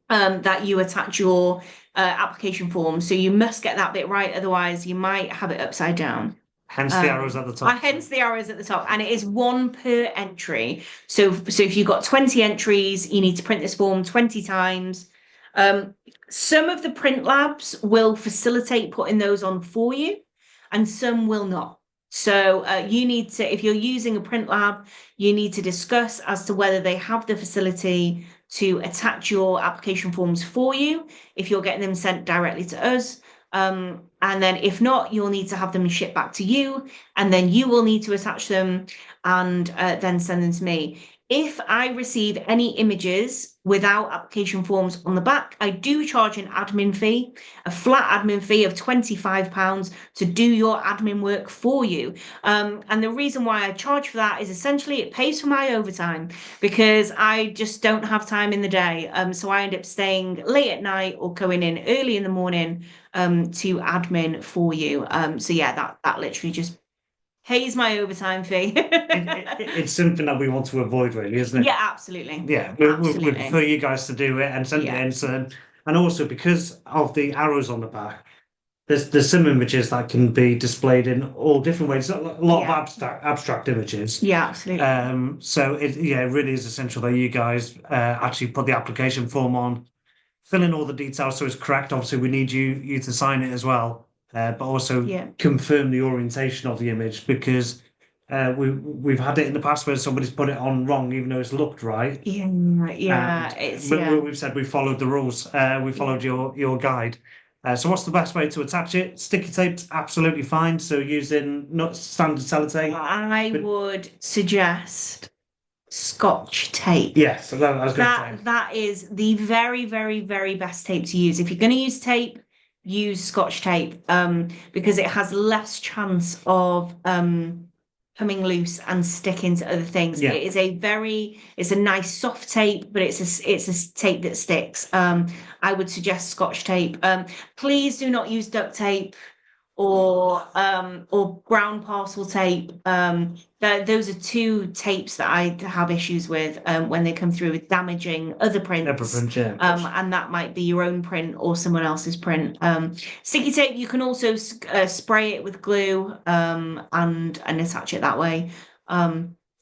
that you attach your application form. So you must get that bit right, otherwise you might have it upside down. Hence the arrows at the top. Hence the arrows at the top, and it is 1 per entry. So if you've got 20 entries, you need to print this form 20 times. Some of the print labs will facilitate putting those on for you, and some will not. So you need to, if you're using a print lab, you need to discuss as to whether they have the facility to attach your application forms for you, if you're getting them sent directly to us. And then if not, you'll need to have them shipped back to you, and then you will need to attach them and then send them to me. If I receive any images without application forms on the back, I do charge an admin fee, a flat admin fee of £25 to do your admin work for you. And the reason why I charge for that is essentially it pays for my overtime, because I just don't have time in the day. So I end up staying late at night or going in early in the morning to admin for you. So yeah, that literally just Here's my overtime fee. It's something that we want to avoid, really, isn't it? Yeah, absolutely. Yeah, we Absolutely. prefer you guys to do it and send it Yeah. in. So, and also because of the arrows on the back, there's some images that can be displayed in all different ways. A lot of Yeah. abstract images. Yeah, absolutely. So it really is essential that you guys actually put the application form on, fill in all the details so it's correct. Obviously, we need you to sign it as well, but also Yeah. confirm the orientation of the image because we've had it in the past where somebody's put it on wrong even though it's looked right. Yeah, it's We've said we followed the rules. We followed your guide. So what's the best way to attach it? Sticky tape's absolutely fine. So using not standard sellotape. I would suggest Scotch tape. Yes, I was going to say. That is the very, very, very best tape to use. If you're going to use tape, use Scotch tape because it has less chance of coming loose and sticking to other things. Yeah. It's a nice soft tape, but it's a tape that sticks. I would suggest Scotch tape. Please do not use duct tape or ground parcel tape. Those are two tapes that I have issues with when they come through with damaging other prints. And that might be your own print or someone else's print. Sticky tape, you can also spray it with glue and attach it that way.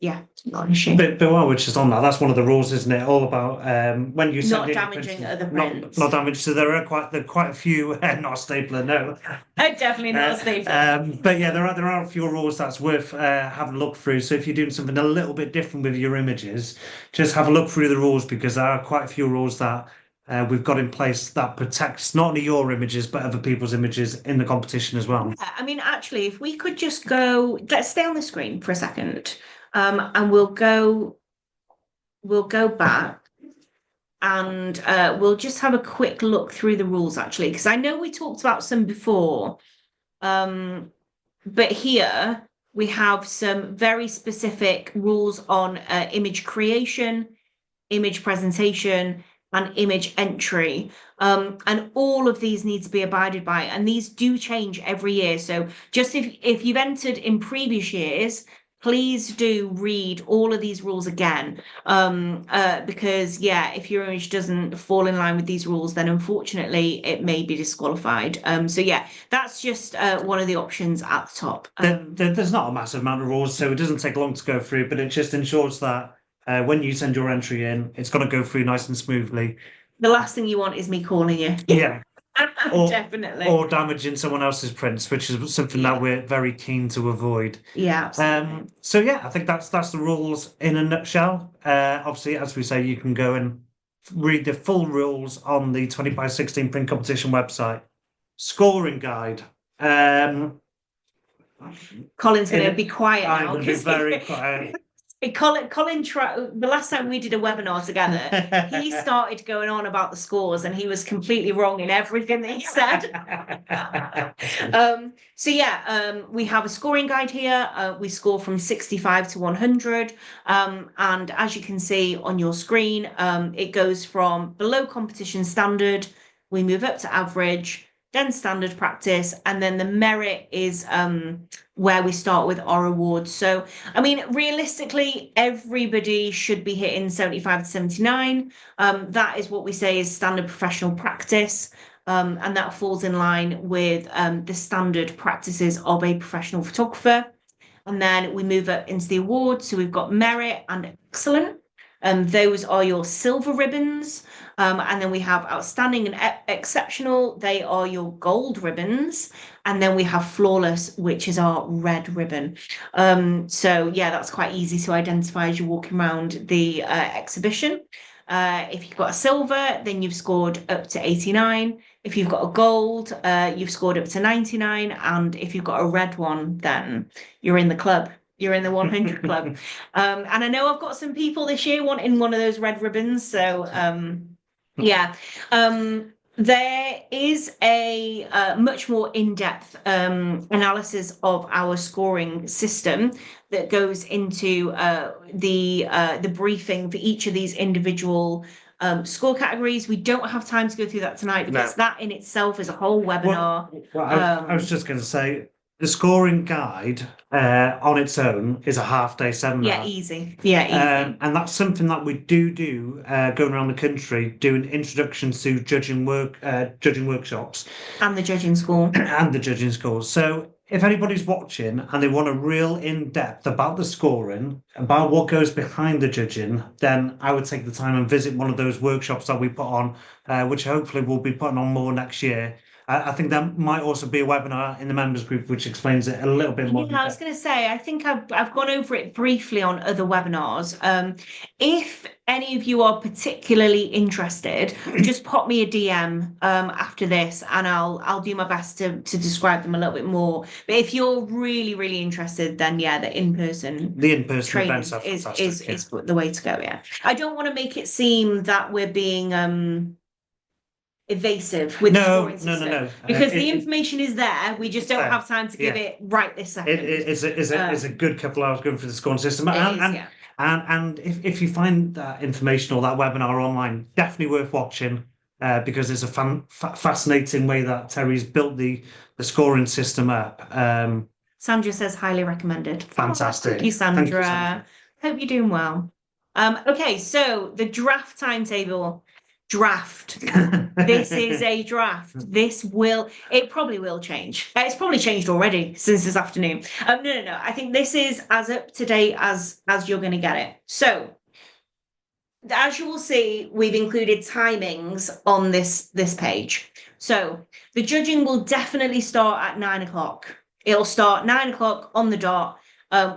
Yeah, not an issue. But while we're just on that, that's one of the rules, isn't it? All about when you send Not in damaging prints, other prints. Not damaged. So there are quite a few. Not a stapler, no. Definitely not a stapler. But yeah, there are a few rules that's worth having a look through. So if you're doing something a little bit different with your images, just have a look through the rules because there are quite a few rules that we've got in place that protects not only your images but other people's images in the competition as well. I mean, actually, if we could just go, let's stay on the screen for a second. And we'll go back and we'll just have a quick look through the rules actually, because I know we talked about some before. But here we have some very specific rules on image creation, image presentation, and image entry. And all of these need to be abided by, and these do change every year. So just if you've entered in previous years, please do read all of these rules again, because if your image doesn't fall in line with these rules, then unfortunately it may be disqualified. So that's just one of the options at the top. There's not a massive amount of rules, so it doesn't take long to go through, but it just ensures that when you send your entry in, it's going to go through nice and smoothly. The last thing you want is me calling you. Yeah. Definitely. Or damaging someone else's prints, which is something that we're very keen to avoid. Yeah, absolutely. So I think that's the rules in a nutshell. Obviously, as we say, you can go and read the full rules on the 20x16 print competition website. Scoring guide. Colin's going to be quiet now. I'm going to be very quiet. Colin the last time we did a webinar together, he started going on about the scores and he was completely wrong in everything that he said. We have a scoring guide here. We score from 65 to 100. And as you can see on your screen, it goes from below competition standard, we move up to average, then standard practice, and then the merit is where we start with our awards. So, I mean, realistically, everybody should be hitting 75 to 79. That is what we say is standard professional practice. And that falls in line with the standard practices of a professional photographer. And then we move up into the awards. So we've got merit and excellent. Those are your silver ribbons. And then we have outstanding and exceptional. They are your gold ribbons. And then we have flawless, which is our red ribbon. That's quite easy to identify as you're walking around the exhibition. If you've got a silver, then you've scored up to 89. If you've got a gold, you've scored up to 99. And if you've got a red one, then you're in the club. You're in the 100 club. And I know I've got some people this year wanting one of those red ribbons. So, there is a much more in-depth analysis of our scoring system that goes into the briefing for each of these individual score categories. We don't have time to go through that tonight because that in itself is a whole webinar. I was just going to say, the scoring guide on its own is a half-day seminar. Yeah, easy. Yeah, easy. And that's something that we do going around the country, doing introductions to judging workshops And the judging school. and the judging scores. So if anybody's watching and they want a real in-depth about the scoring, about what goes behind the judging, then I would take the time and visit one of those workshops that we put on, which hopefully we'll be putting on more next year. I think there might also be a webinar in the members group which explains it a little bit more. Yeah, I was going to say, I think I've gone over it briefly on other webinars. If any of you are particularly interested, just pop me a DM after this, and I'll do my best to describe them a little bit more. But if you're really, really interested, then yeah, the in-person training events are fantastic, is the way to go. Yeah, I don't want to make it seem that we're being evasive with the scoring system. No. Because the information is there, we just don't have time to give it right this second. It's a good couple hours going through the scoring system. And if you find that information or that webinar online, definitely worth watching because it's a fascinating way that Terrie's built the scoring system up. Sandra says highly recommended. Fantastic. Thank you, Sandra. Hope you're doing well. Okay, so the draft timetable. This is a draft. It probably will change. It's probably changed already since this afternoon. No. I think this is as up to date as you're going to get it. So, as you will see, we've included timings on this page. So, the judging will definitely start at 9 o'clock. It'll start 9 o'clock on the dot.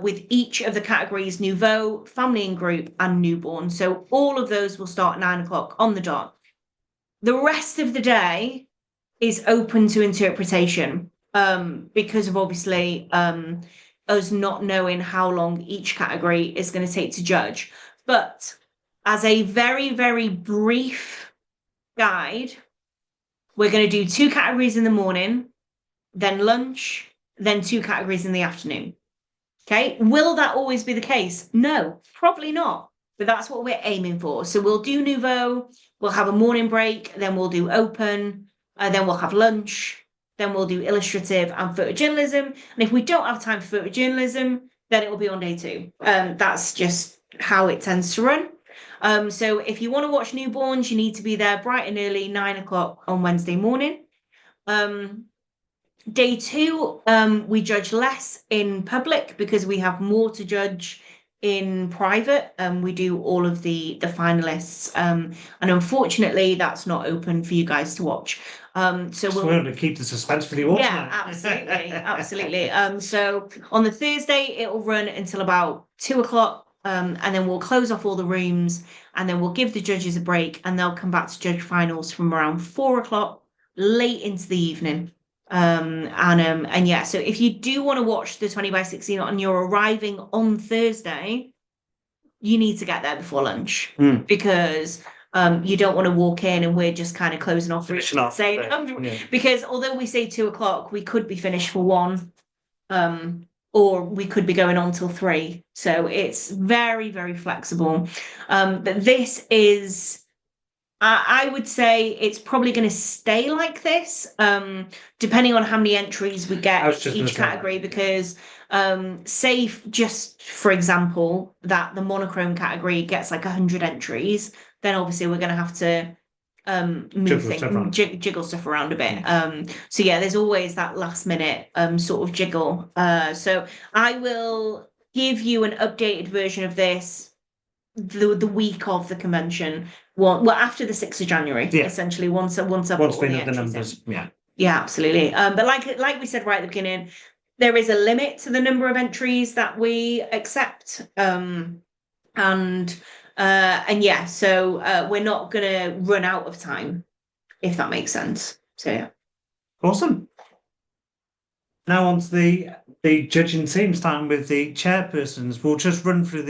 With each of the categories nouveau, family and group, and newborn. So all of those will start 9 o'clock on the dot. The rest of the day is open to interpretation because of obviously us not knowing how long each category is going to take to judge. But as a very, very brief guide, we're going to do 2 categories in the morning, then lunch, then 2 categories in the afternoon. Okay, will that always be the case? No, probably not, but that's what we're aiming for. So we'll do nouveau, we'll have a morning break, then we'll do open, then we'll have lunch, then we'll do illustrative and photojournalism. And if we don't have time for photojournalism, then it will be on day 2. That's just how it tends to run. So if you want to watch newborns, you need to be there bright and early, 9 o'clock on Wednesday morning. Day 2, we judge less in public because we have more to judge in private. We do all of the finalists, and unfortunately, that's not open for you guys to watch. So we're going to keep the suspense for the audience. Yeah, absolutely. So on the Thursday, it will run until about 2 o'clock, and then we'll close off all the rooms, and then we'll give the judges a break, and they'll come back to judge finals from around 4 o'clock, late into the evening. And yeah, so if you do want to watch the 20 by 16 and you're arriving on Thursday, you need to get there before lunch because you don't want to walk in and we're just kind of closing off saying because although we say 2 o'clock, we could be finished for 1, or we could be going on till 3. So it's very, very flexible. But this is, I would say it's probably going to stay like this, depending on how many entries we get for each category, because say just for example that the monochrome category gets like 100 entries, then obviously we're going to have to jiggle stuff around a bit. So yeah, there's always that last minute sort of jiggle. So I will give you an updated version of this the week of the convention. Well, after the 6th of January, essentially, once I've got all the numbers. Yeah, absolutely. But like we said right at the beginning, there is a limit to the number of entries that we accept. And yeah, so we're not going to run out of time, if that makes sense. So yeah. Awesome. Now on to the judging team, starting with the chairpersons. We'll just run through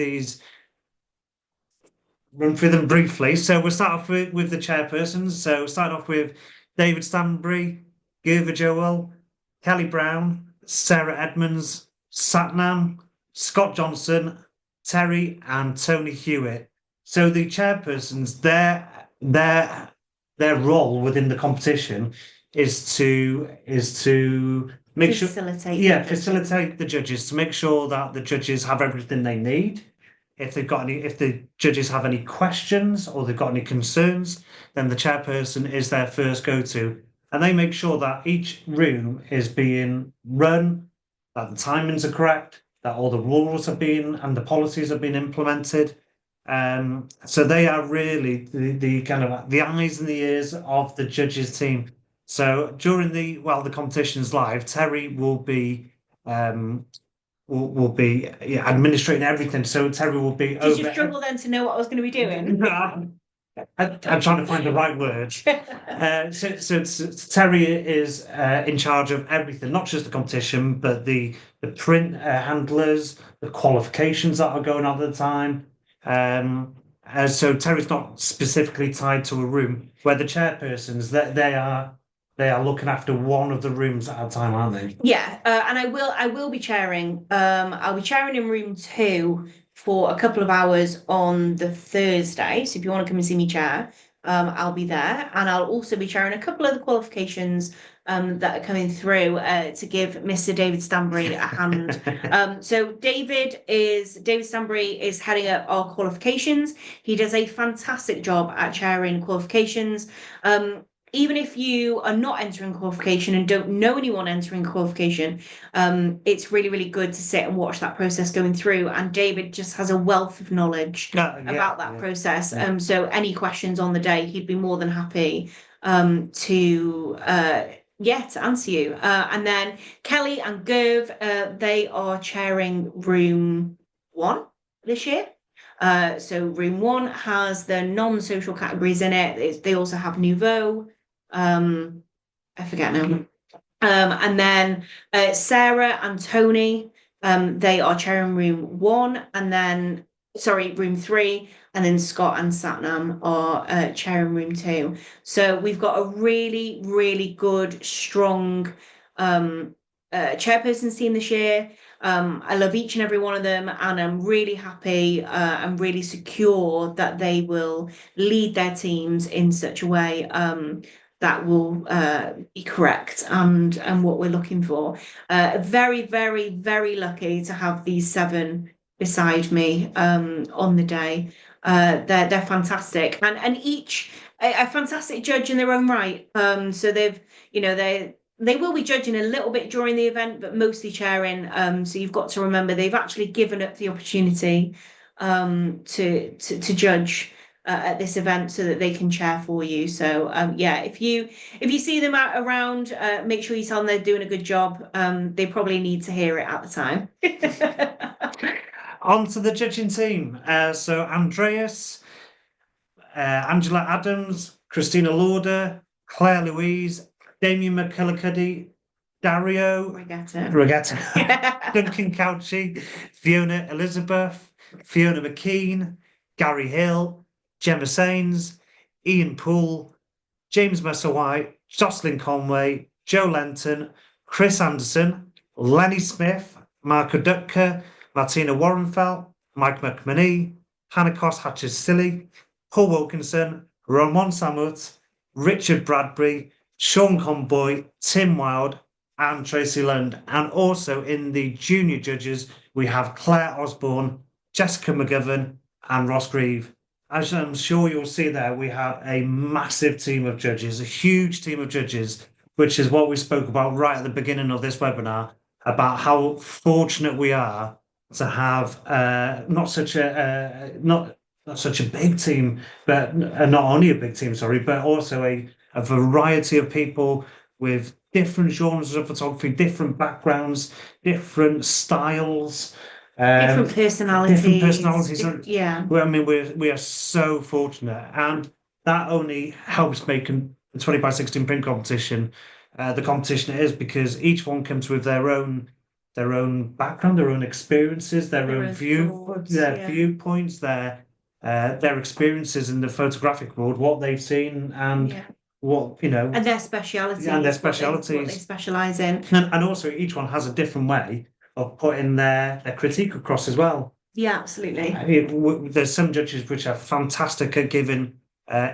them briefly. So we'll start off with the chairpersons. So we'll start off with David Stanbury, Gerva Joel, Kelly Brown, Sarah Edmonds, Satnam, Scott Johnson, Terrie, and Tony Hewitt. So the chairpersons, their role within the competition is to make sure, Facilitate. yeah, facilitate the judges to make sure that the judges have everything they need. If the judges have any questions or they've got any concerns, then the chairperson is their first go-to. And they make sure that each room is being run, that the timings are correct, that all the rules and the policies have been implemented. So they are really the kind of the eyes and the ears of the judges team. So during the competition's live, Terrie will be administrating everything. So Terrie will be Did you struggle then to know what I was going to be doing? I'm trying to find the right words. So Terrie is in charge of everything, not just the competition, but the print handlers, the qualifications that are going on at the time. So Terrie's not specifically tied to a room, where the chairpersons they are looking after one of the rooms at a time, aren't they? Yeah, and I will be chairing. I'll be chairing in room 2 for a couple of hours on the Thursday. So if you want to come and see me chair, I'll be there, and I'll also be chairing a couple of the qualifications that are coming through to give Mr. David Stanbury a hand. So David Stanbury is heading up our qualifications. He does a fantastic job at chairing qualifications. Even if you are not entering qualification and don't know anyone entering qualification, it's really, really good to sit and watch that process going through. And David just has a wealth of knowledge about that process. Yeah. So any questions on the day, he'd be more than happy to answer you. And then Kelly and Gerv, they are chairing room 1 this year. So room 1 has the non-social categories in it. They also have Nouveau. I forget now. And then Sarah and Tony, they are chairing room 1, and then room 3, and then Scott and Satnam are chairing room 2. So we've got a really, really good, strong chairpersons team this year. I love each and every one of them, and I'm really happy and really secure that they will lead their teams in such a way that will be correct and what we're looking for. Very, very, very lucky to have these 7 beside me on the day. They're fantastic, and each a fantastic judge in their own right. So they will be judging a little bit during the event, but mostly chairing. So you've got to remember they've actually given up the opportunity to judge at this event so that they can chair for you. So if you see them out around, make sure you tell them they're doing a good job. They probably need to hear it at the time. On to the judging team. So Andreas, Angela Adams, Christina Lauder, Claire Louise, Damien McCullicuddy, Dario Regatta, Duncan Couchy, Fiona Elizabeth, Fiona McKean, Gary Hill, Gemma Sains, Ian Poole, James Mercer-White, Jocelyn Conway, Joe Lenton, Chris Anderson, Lenny Smith, Marco Dutka, Martina Warrenfeld, Mike McManee, Hannah Hatches-Silly, Paul Wilkinson, Ramon Samut, Richard Bradbury, Sean Conboy, Tim Wild, and Tracy Lund. And also in the junior judges, we have Claire Osborne, Jessica McGovern, and Ross Grieve. As I'm sure you'll see there, we have a massive team of judges, a huge team of judges, which is what we spoke about right at the beginning of this webinar, about how fortunate we are to have not such a big team, but not only a big team, but also a variety of people with different genres of photography, different backgrounds, different styles. Different personalities. Yeah. I mean, we are so fortunate, and that only helps make the 20x16 print competition the competition it is, because each one comes with their own background, their own experiences, their own viewpoints, their experiences in the photographic world, what they've seen, and and their specialities, what they specialize in, and also each one has a different way of putting their critique across as well. Yeah, absolutely. There's some judges which are fantastic at giving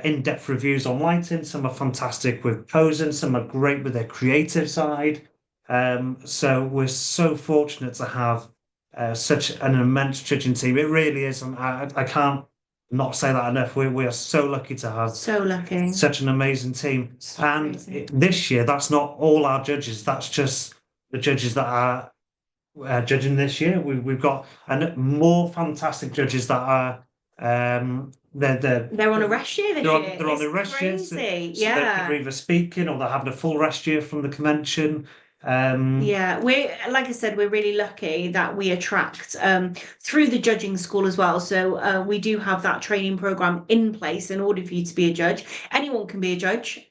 in-depth reviews on lighting. Some are fantastic with posing. Some are great with their creative side. So we're so fortunate to have such an immense judging team. It really is, and I can't not say that enough. We are so lucky to have So lucky. such an amazing team. So And crazy. this year, that's not all our judges. That's just the judges that are judging this year. We've got more fantastic judges that are They're on a rest year this year. they're on It's a rest year, so crazy. they're Yeah. either speaking or they're having a full rest year from the convention. Yeah, we're like I said, we're really lucky that we attract through the judging school as well. So we do have that training program in place in order for you to be a judge. Anyone can be a judge.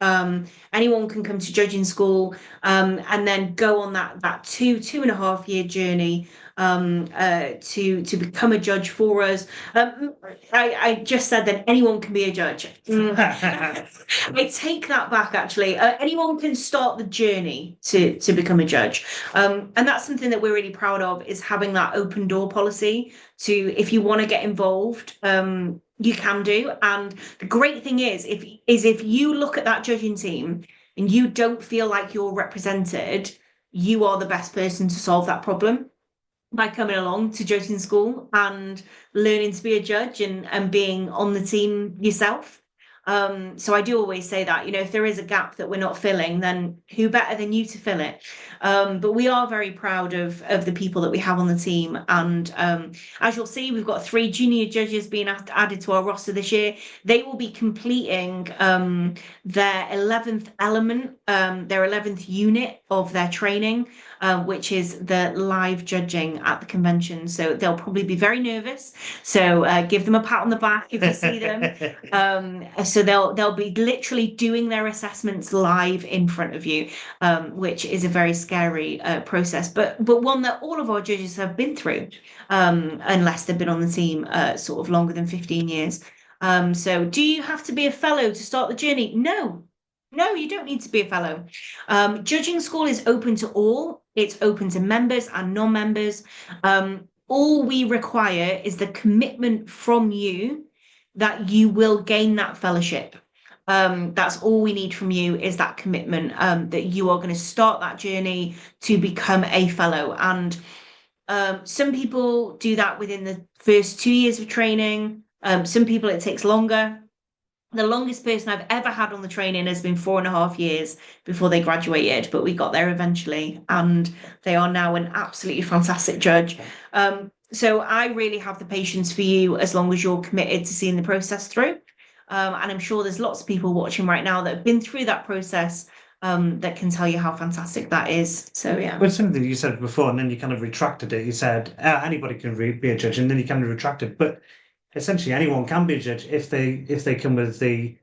Anyone can come to judging school and then go on that 2.5 year journey to become a judge for us. I just said that anyone can be a judge. I take that back actually. Anyone can start the journey to become a judge. And that's something that we're really proud of, is having that open door policy to, if you want to get involved, you can do. And the great thing is if you look at that judging team and you don't feel like you're represented, you are the best person to solve that problem by coming along to judging school and learning to be a judge and being on the team yourself. So I do always say that, if there is a gap that we're not filling, then who better than you to fill it? But we are very proud of the people that we have on the team. And as you'll see, we've got 3 junior judges being added to our roster this year. They will be completing their 11th element, their 11th unit of their training, which is the live judging at the convention. So they'll probably be very nervous. So give them a pat on the back if you see them. So they'll be literally doing their assessments live in front of you, which is a very scary process, but one that all of our judges have been through, unless they've been on the team sort of longer than 15 years. So do you have to be a fellow to start the journey? No, you don't need to be a fellow. Judging school is open to all. It's open to members and non-members. All we require is the commitment from you that you will gain that fellowship. That's all we need from you, is that commitment, that you are going to start that journey to become a fellow. And some people do that within the first 2 years of training. Some people it takes longer. The longest person I've ever had on the training has been 4.5 years before they graduated, but we got there eventually, and they are now an absolutely fantastic judge. So I really have the patience for you as long as you're committed to seeing the process through. And I'm sure there's lots of people watching right now that have been through that process, that can tell you how fantastic that is. So yeah. Well, something you said before, and then you kind of retracted it. You said anybody can be a judge, and then you kind of retracted. But essentially, anyone can be a judge if they come with the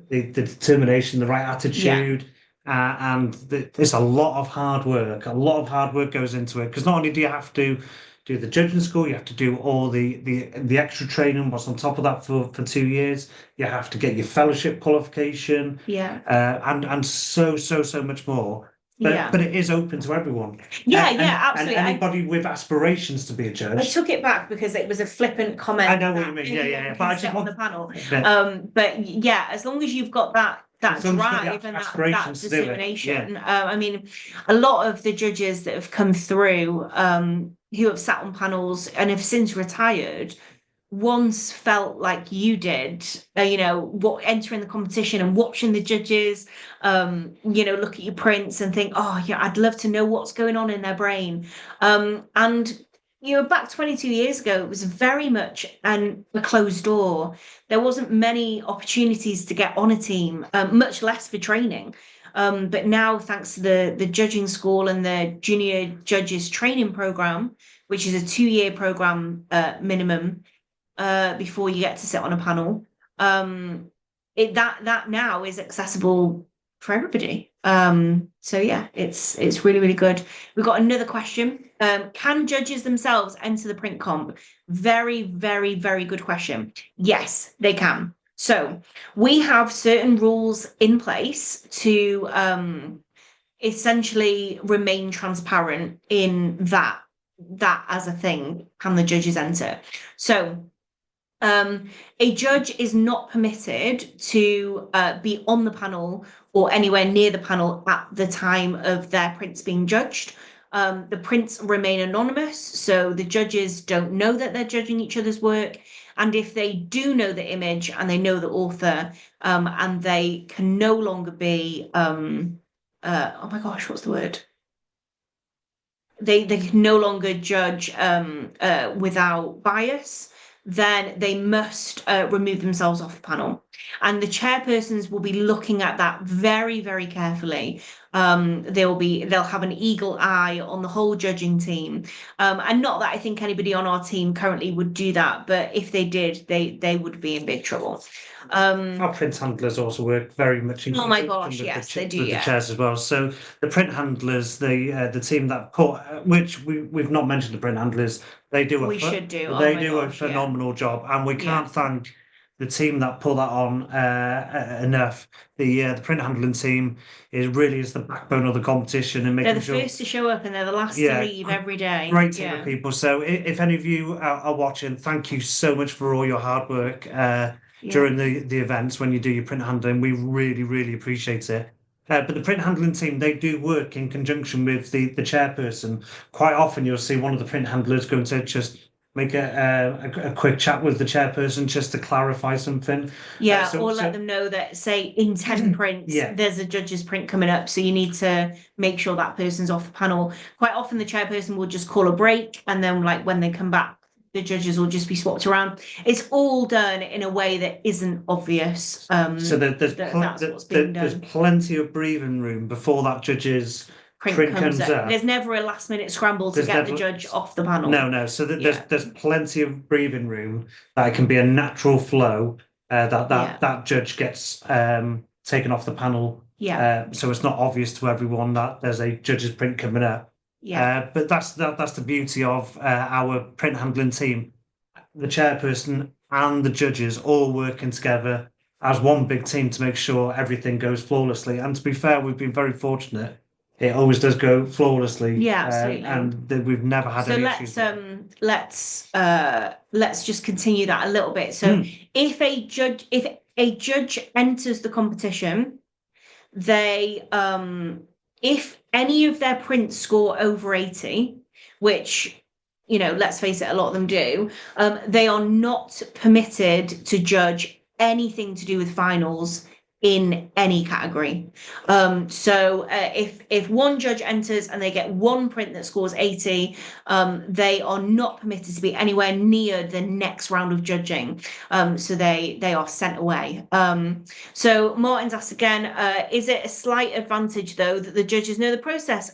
determination, the right attitude, and it's a lot of hard work. A lot of hard work goes into it, because not only do you have to do the judging school, you have to do all the extra training, what's on top of that for 2 years. You have to get your fellowship qualification, and so much more. But it is open to everyone. Absolutely. And anybody with aspirations to be a judge. I took it back because it was a flippant comment. I know what you mean. Yeah. But I just on the panel. But yeah, as long as you've got that drive and that determination. I mean, a lot of the judges that have come through, who have sat on panels and have since retired, once felt like you did, entering the competition and watching the judges, look at your prints and think, oh yeah, I'd love to know what's going on in their brain. And back 22 years ago, it was very much a closed door. There wasn't many opportunities to get on a team, much less for training. But now, thanks to the judging school and the junior judges training program, which is a 2-year program minimum, before you get to sit on a panel, that now is accessible for everybody. So yeah, it's really, really good. We've got another question. Can judges themselves enter the print comp? Very, very, very good question. Yes, they can. So we have certain rules in place to essentially remain transparent in that as a thing. Can the judges enter? So A judge is not permitted to be on the panel or anywhere near the panel at the time of their prints being judged. The prints remain anonymous, so the judges don't know that they're judging each other's work. And if they do know the image and they know the author, and they can no longer be, oh my gosh, what's the word? They can no longer judge without bias, then they must remove themselves off the panel. And the chairpersons will be looking at that very, very carefully. They'll have an eagle eye on the whole judging team. And not that I think anybody on our team currently would do that, but if they did, they would be in big trouble. Our print handlers also work very much in Oh my conjunction gosh, with yes, the, they do, with the yeah. chairs as well. So the print handlers, the team that put, which we've not mentioned the print handlers, they do We should do. Oh they my do a gosh, yeah. phenomenal job, and we Yeah. can't thank the team that put that on enough. The print handling team is the backbone of the competition and They're making the sure. first to show up and they're the last Yeah, to leave every day. Great team Yeah. of people. So if any of you are watching, thank you so much for all your hard work during the events when you do your print handling. We really, really appreciate it. But the print handling team, they do work in conjunction with the chairperson. Quite often you'll see one of the print handlers going to just make a quick chat with the chairperson just to clarify something. Yeah, or let them know that, say, in 10 prints, Yeah. there's a judge's print coming up, so you need to make sure that person's off the panel. Quite often the chairperson will just call a break, and then like when they come back, the judges will just be swapped around. It's all done in a way that isn't obvious. So there's plenty of breathing room before that judge's print comes up. There's never a last minute scramble to get the judge off the panel. No. So there's plenty of breathing room that it can be a natural flow that judge gets taken off the panel. Yeah. So it's not obvious to everyone that there's a judge's print coming up. Yeah. But that's the beauty of our print handling team. The chairperson and the judges all working together as one big team to make sure everything goes flawlessly. And to be fair, we've been very fortunate. It always does go flawlessly. Yeah, absolutely. And we've never had any issues. So let's just continue that a little bit. So if a judge enters the competition, they if any of their prints score over 80, which, you know, let's face it, a lot of them do, they are not permitted to judge anything to do with finals in any category. So if one judge enters and they get one print that scores 80, they are not permitted to be anywhere near the next round of judging. So they are sent away. So Martin's asked again, is it a slight advantage though that the judges know the process?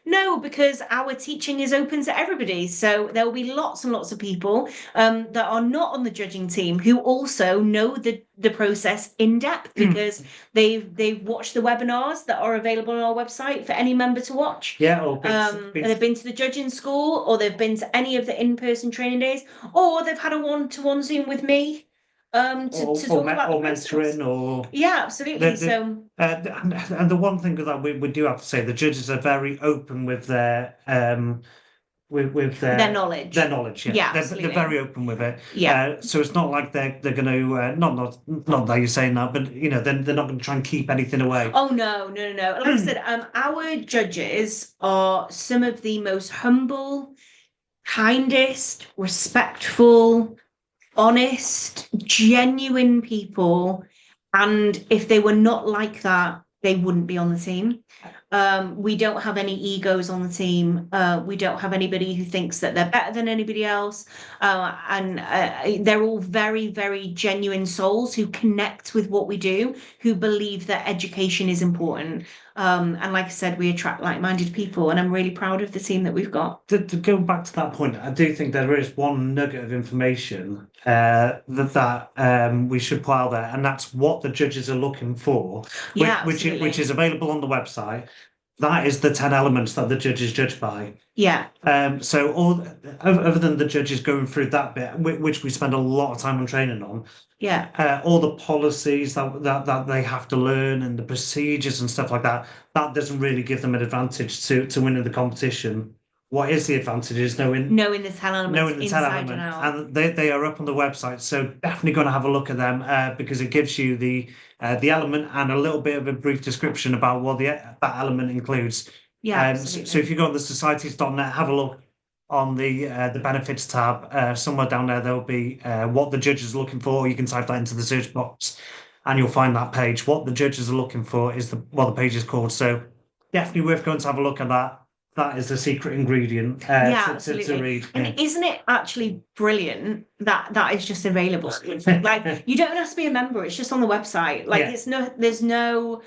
No, because our teaching is open to everybody. So there will be lots and lots of people that are not on the judging team who also know the process in depth because they've watched the webinars that are available on our website for any member to watch. Yeah, they've been to the judging school, or they've been to any of the in-person training days, or they've had a one-to-one Zoom with me to talk about the mentoring or yeah, absolutely. And the one thing that we do have to say, the judges are very open with their with their knowledge. Their knowledge, yeah. They're very open with it. Yeah. So it's not like they're going to not that you're saying that, but you know they're not going to try and keep anything away. Oh no. Like I said, our judges are some of the most humble, kindest, respectful, honest, genuine people. And if they were not like that, they wouldn't be on the team. We don't have any egos on the team. We don't have anybody who thinks that they're better than anybody else. And they're all very, very genuine souls who connect with what we do, who believe that education is important. And like I said, we attract like-minded people, and I'm really proud of the team that we've got. To go back to that point, I do think there is one nugget of information that we should put out there, and that's what the judges are looking for, which is available on the website. That is the 10 elements that the judges judge by. Yeah. So all other than the judges going through that bit, which we spend a lot of time on training on. Yeah. All the policies that they have to learn and the procedures and stuff like that, that doesn't really give them an advantage to winning the competition what is the advantages, knowing Knowing the 10 elements the 10 inside and out. and they are up on the website. So definitely going to have a look at them because it gives you the element and a little bit of a brief description about what that element includes. Yeah, So absolutely. if you go on the societies.net, have a look on the benefits tab. Somewhere down there'll be what the judges are looking for. You can type that into the search box, and you'll find that page. What the judges are looking for is what the page is called. So definitely worth going to have a look at that. That is the secret ingredient Yeah, to absolutely. read. And isn't it actually brilliant that that is just available? Like you don't have to be a member, it's just on the website. Like Yeah. there's no, there's no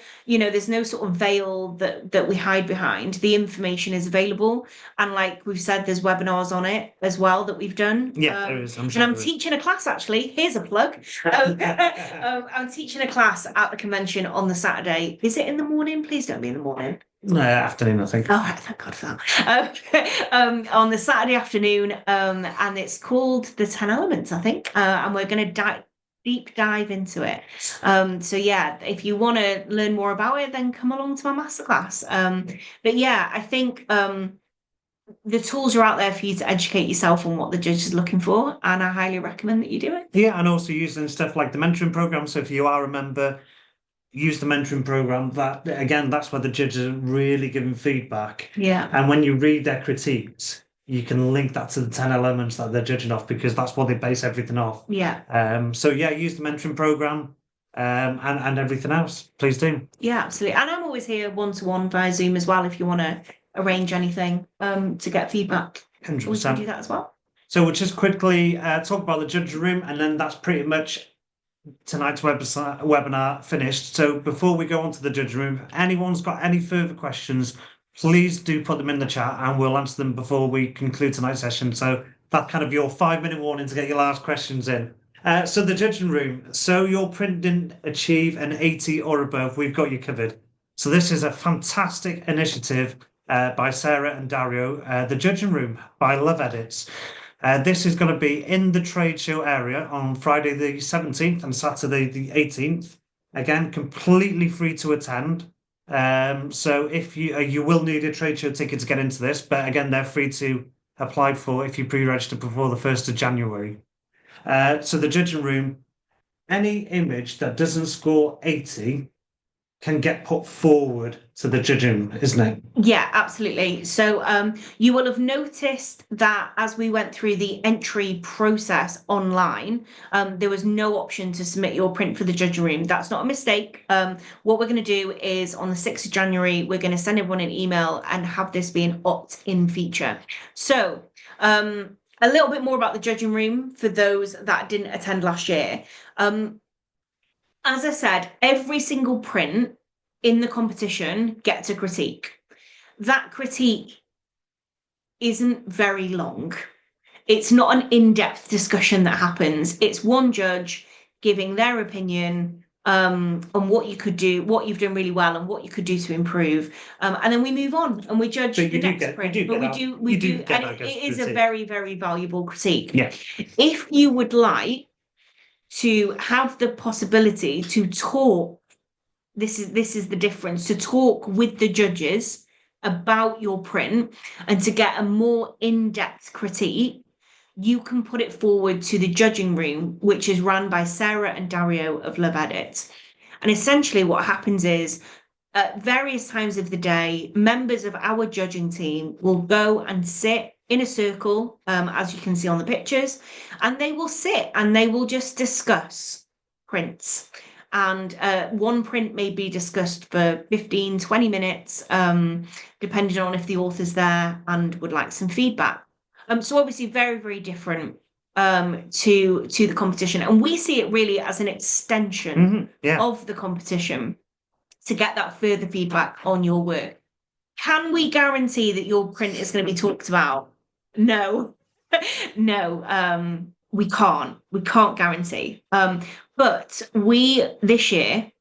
sort of veil that we hide behind. The information is available. And like we've said, there's webinars on it as well that we've done. Yeah, there is. I'm And I'm there is. teaching a class actually. Here's a plug. I'm teaching a class at the convention on the Saturday. Is it in the morning? Please don't be in the morning. Afternoon, I think. Oh, thank God for that. On the Saturday afternoon, and it's called The 10 Elements, I think. And we're going to deep dive into it. So yeah, if you want to learn more about it, then come along to my masterclass. But yeah, I think the tools are out there for you to educate yourself on what the judge is looking for, and I highly recommend that you do it. Yeah, and also using stuff like the mentoring program. So if you are a member, use the mentoring program. That again, that's where the judges are really giving feedback. Yeah. And when you read their critiques, you can link that to the 10 elements that they're judging off because that's what they base everything off. Yeah. So yeah, use the mentoring program and everything else. Please do. Yeah, absolutely. And I'm always here one-to-one via Zoom as well if you want to arrange anything to get feedback. We can do 100%. that as well. So we'll just quickly talk about the judge room, and then that's pretty much tonight's webinar finished. So before we go on to the judge room, if anyone's got any further questions, please do put them in the chat and we'll answer them before we conclude tonight's session. So that's kind of your 5-minute warning to get your last questions in. So the judging room. So your print didn't achieve an 80 or above, we've got you covered. So this is a fantastic initiative by Sarah and Dario, the judging room by Love Edits. This is going to be in the trade show area on Friday the 17th and Saturday the 18th. Again, completely free to attend. So if you will need a trade show ticket to get into this, but again, they're free to apply for if you pre-register before the 1st of January. So the judging room, any image that doesn't score 80 can get put forward to the judging, isn't it? Yeah, absolutely. So you will have noticed that as we went through the entry process online, there was no option to submit your print for the judging room. That's not a mistake. What we're going to do is on the 6th of January, we're going to send everyone an email and have this be an opt-in feature. So a little bit more about the judging room for those that didn't attend last year. As I said, every single print in the competition gets a critique. That critique isn't very long. It's not an in-depth discussion that happens. It's one judge giving their opinion on what you could do, what you've done really well, and what you could do to improve. And then we move on and we judge the next print. But we do, and it is a very, very valuable critique. Yeah. If you would like to have the possibility to talk, this is the difference, to talk with the judges about your print and to get a more in-depth critique, you can put it forward to the judging room, which is run by Sarah and Dario of Love Edit. And essentially what happens is at various times of the day, members of our judging team will go and sit in a circle, as you can see on the pictures, and they will sit and they will just discuss prints. And one print may be discussed for 15, 20 minutes, depending on if the author's there and would like some feedback. So obviously very, very different to the competition. And we see it really as an extension of the competition to get that further feedback on your work. Can we guarantee that your print is going to be talked about? No, no, we can't. We can't guarantee. But this year,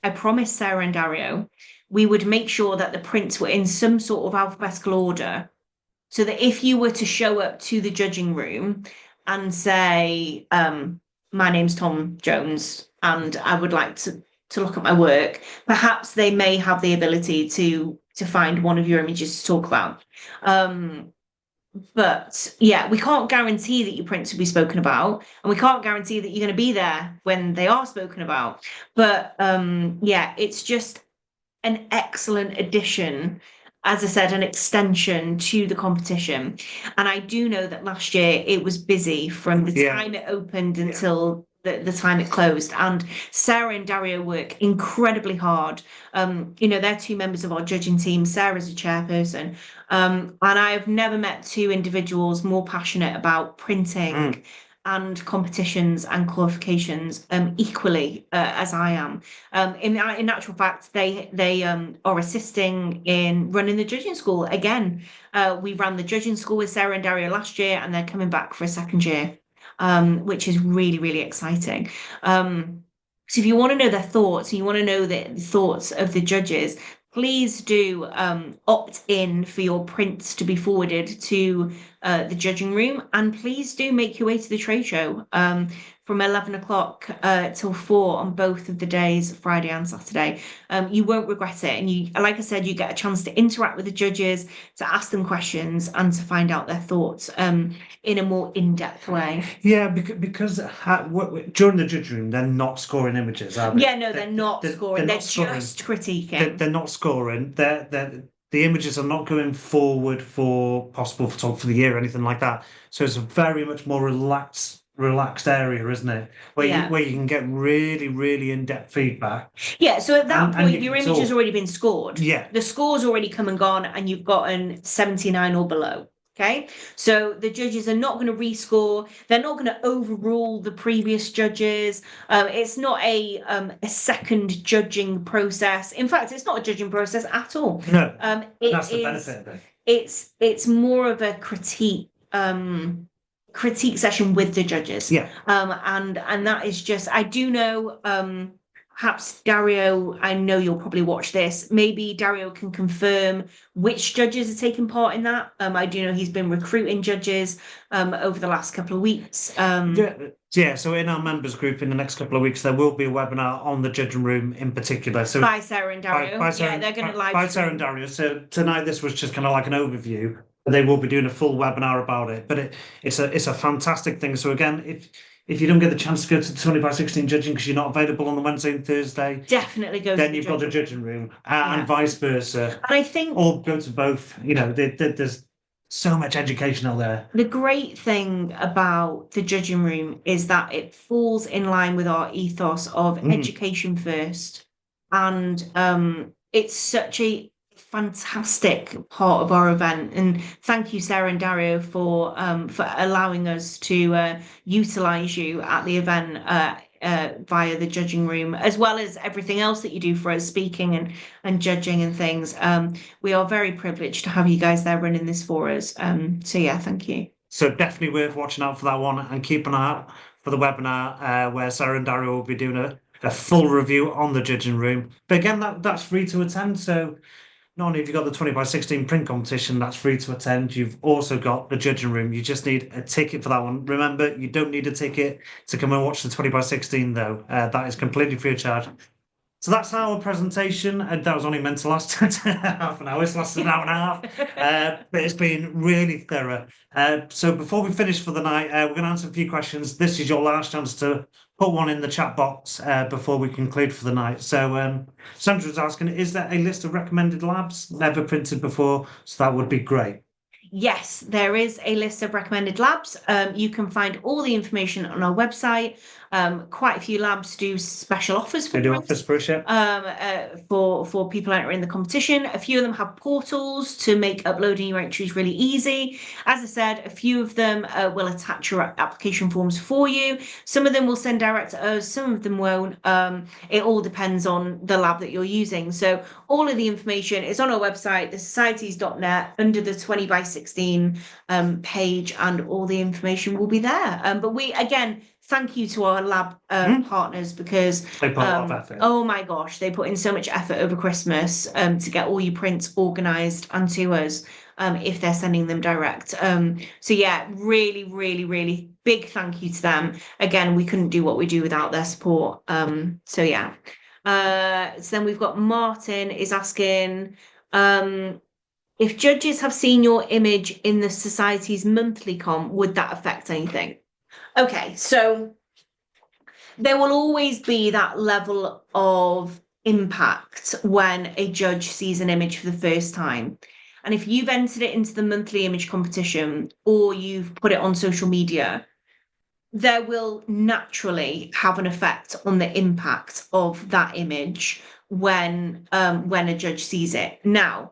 I promised Sarah and Dario, we would make sure that the prints were in some sort of alphabetical order, so that if you were to show up to the judging room and say, my name's Tom Jones, and I would like to look at my work, perhaps they may have the ability to find one of your images to talk about. But yeah, we can't guarantee that your prints will be spoken about, and we can't guarantee that you're going to be there when they are spoken about. But yeah, it's just an excellent addition, as I said, an extension to the competition. And I do know that last year it was busy from the Yeah. time it opened until the time it closed. And Sarah and Dario work incredibly hard. They're two members of our judging team. Sarah's a chairperson. And I have never met two individuals more passionate about printing and competitions and qualifications equally as I am. In actual fact, they are assisting in running the judging school again. We ran the judging school with Sarah and Dario last year, and they're coming back for a second year, which is really, really exciting. So if you want to know their thoughts, and you want to know the thoughts of the judges, please do opt in for your prints to be forwarded to the judging room, and please do make your way to the trade show from 11 o'clock till 4 on both of the days, Friday and Saturday. You won't regret it. And you, like I said, you get a chance to interact with the judges, to ask them questions, and to find out their thoughts in a more in-depth way. Yeah, because during the judging room, they're not scoring images, are they? Yeah, no, they're not scoring. They're just critiquing. They're not scoring. The images are not going forward for possible photography for the year or anything like that. So it's a very much more relaxed area, isn't it? Where you can get really, really in-depth feedback. Yeah, so at that And point, you your can image has talk. already been scored. Yeah. The score's already come and gone, and you've gotten 79 or below. Okay, so the judges are not going to rescore. They're not going to overrule the previous judges. It's not a second judging process. In fact, it's not a judging process at all. No, It that's the is. benefit of it. It's more of a critique session with the judges. Yeah. And that is just, I do know, perhaps Dario, I know you'll probably watch this. Maybe Dario can confirm which judges are taking part in that. I do know he's been recruiting judges over the last couple of weeks. Yeah, so in our members group in the next couple of weeks, there will be a webinar on the judging room in particular. So by Sarah and Dario. by Sarah, yeah, they're going to live by Sarah and Dario. So tonight, this was just kind of like an overview. They will be doing a full webinar about it, but it's a fantastic thing. So again, if you don't get the chance to go to the 20 by 16 judging because you're not available on the Wednesday and Thursday, definitely go. Then you've got the judging room, and vice versa. And I think, or go to both. There's so much education out there. The great thing about the judging room is that it falls in line with our ethos of education first, and it's such a fantastic part of our event. And thank you, Sarah and Dario, for allowing us to utilize you at the event via the judging room, as well as everything else that you do for us, speaking and judging and things. We are very privileged to have you guys there running this for us. So yeah, thank you. So definitely worth watching out for that one, and keep an eye out for the webinar where Sarah and Dario will be doing a full review on the judging room. But again, that's free to attend. So not only have you got the 20 by 16 print competition, that's free to attend, you've also got the judging room. You just need a ticket for that one. Remember, you don't need a ticket to come and watch the 20 by 16 though. That is completely free of charge. So that's our presentation. That was only meant to last half an hour. It's lasted an hour and a half. But it's been really thorough. So before we finish for the night, we're going to answer a few questions. This is your last chance to put one in the chat box before we conclude for the night. So Sandra was asking, is there a list of recommended labs? Never printed before, so that would be great. Yes, there is a list of recommended labs. You can find all the information on our website. Quite a few labs do special offers for for people entering the competition. A few of them have portals to make uploading your entries really easy. As I said, a few of them will attach your application forms for you. Some of them will send direct to us, some of them won't. It all depends on the lab that you're using. So all of the information is on our website, thesocieties.net, under the 20 by 16 page, and all the information will be there. But we, again, thank you to our lab partners, because they put a lot of effort. Oh my gosh, they put in so much effort over Christmas to get all your prints organised and to us if they're sending them direct. So yeah, really, really, really big thank you to them. Again, we couldn't do what we do without their support. So yeah. So then we've got Martin is asking, if judges have seen your image in the society's monthly comp, would that affect anything? Okay, so there will always be that level of impact when a judge sees an image for the first time. And if you've entered it into the monthly image competition or you've put it on social media, there will naturally have an effect on the impact of that image when a judge sees it. Now,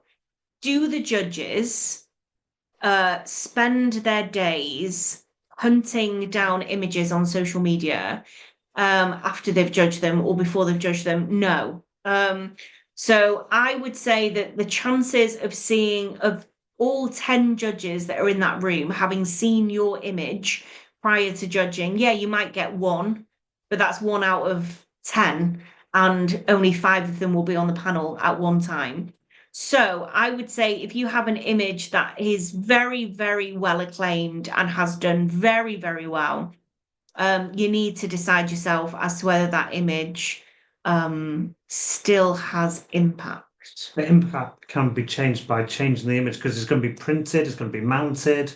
do the judges spend their days hunting down images on social media after they've judged them or before they've judged them? No. So I would say that the chances of seeing of all 10 judges that are in that room having seen your image prior to judging, yeah, you might get one, but that's 1 out of 10, and only 5 of them will be on the panel at one time. So I would say if you have an image that is very, very well acclaimed and has done very, very well, you need to decide yourself as to whether that image still has impact. The impact can be changed by changing the image because it's going to be printed, it's going to be mounted.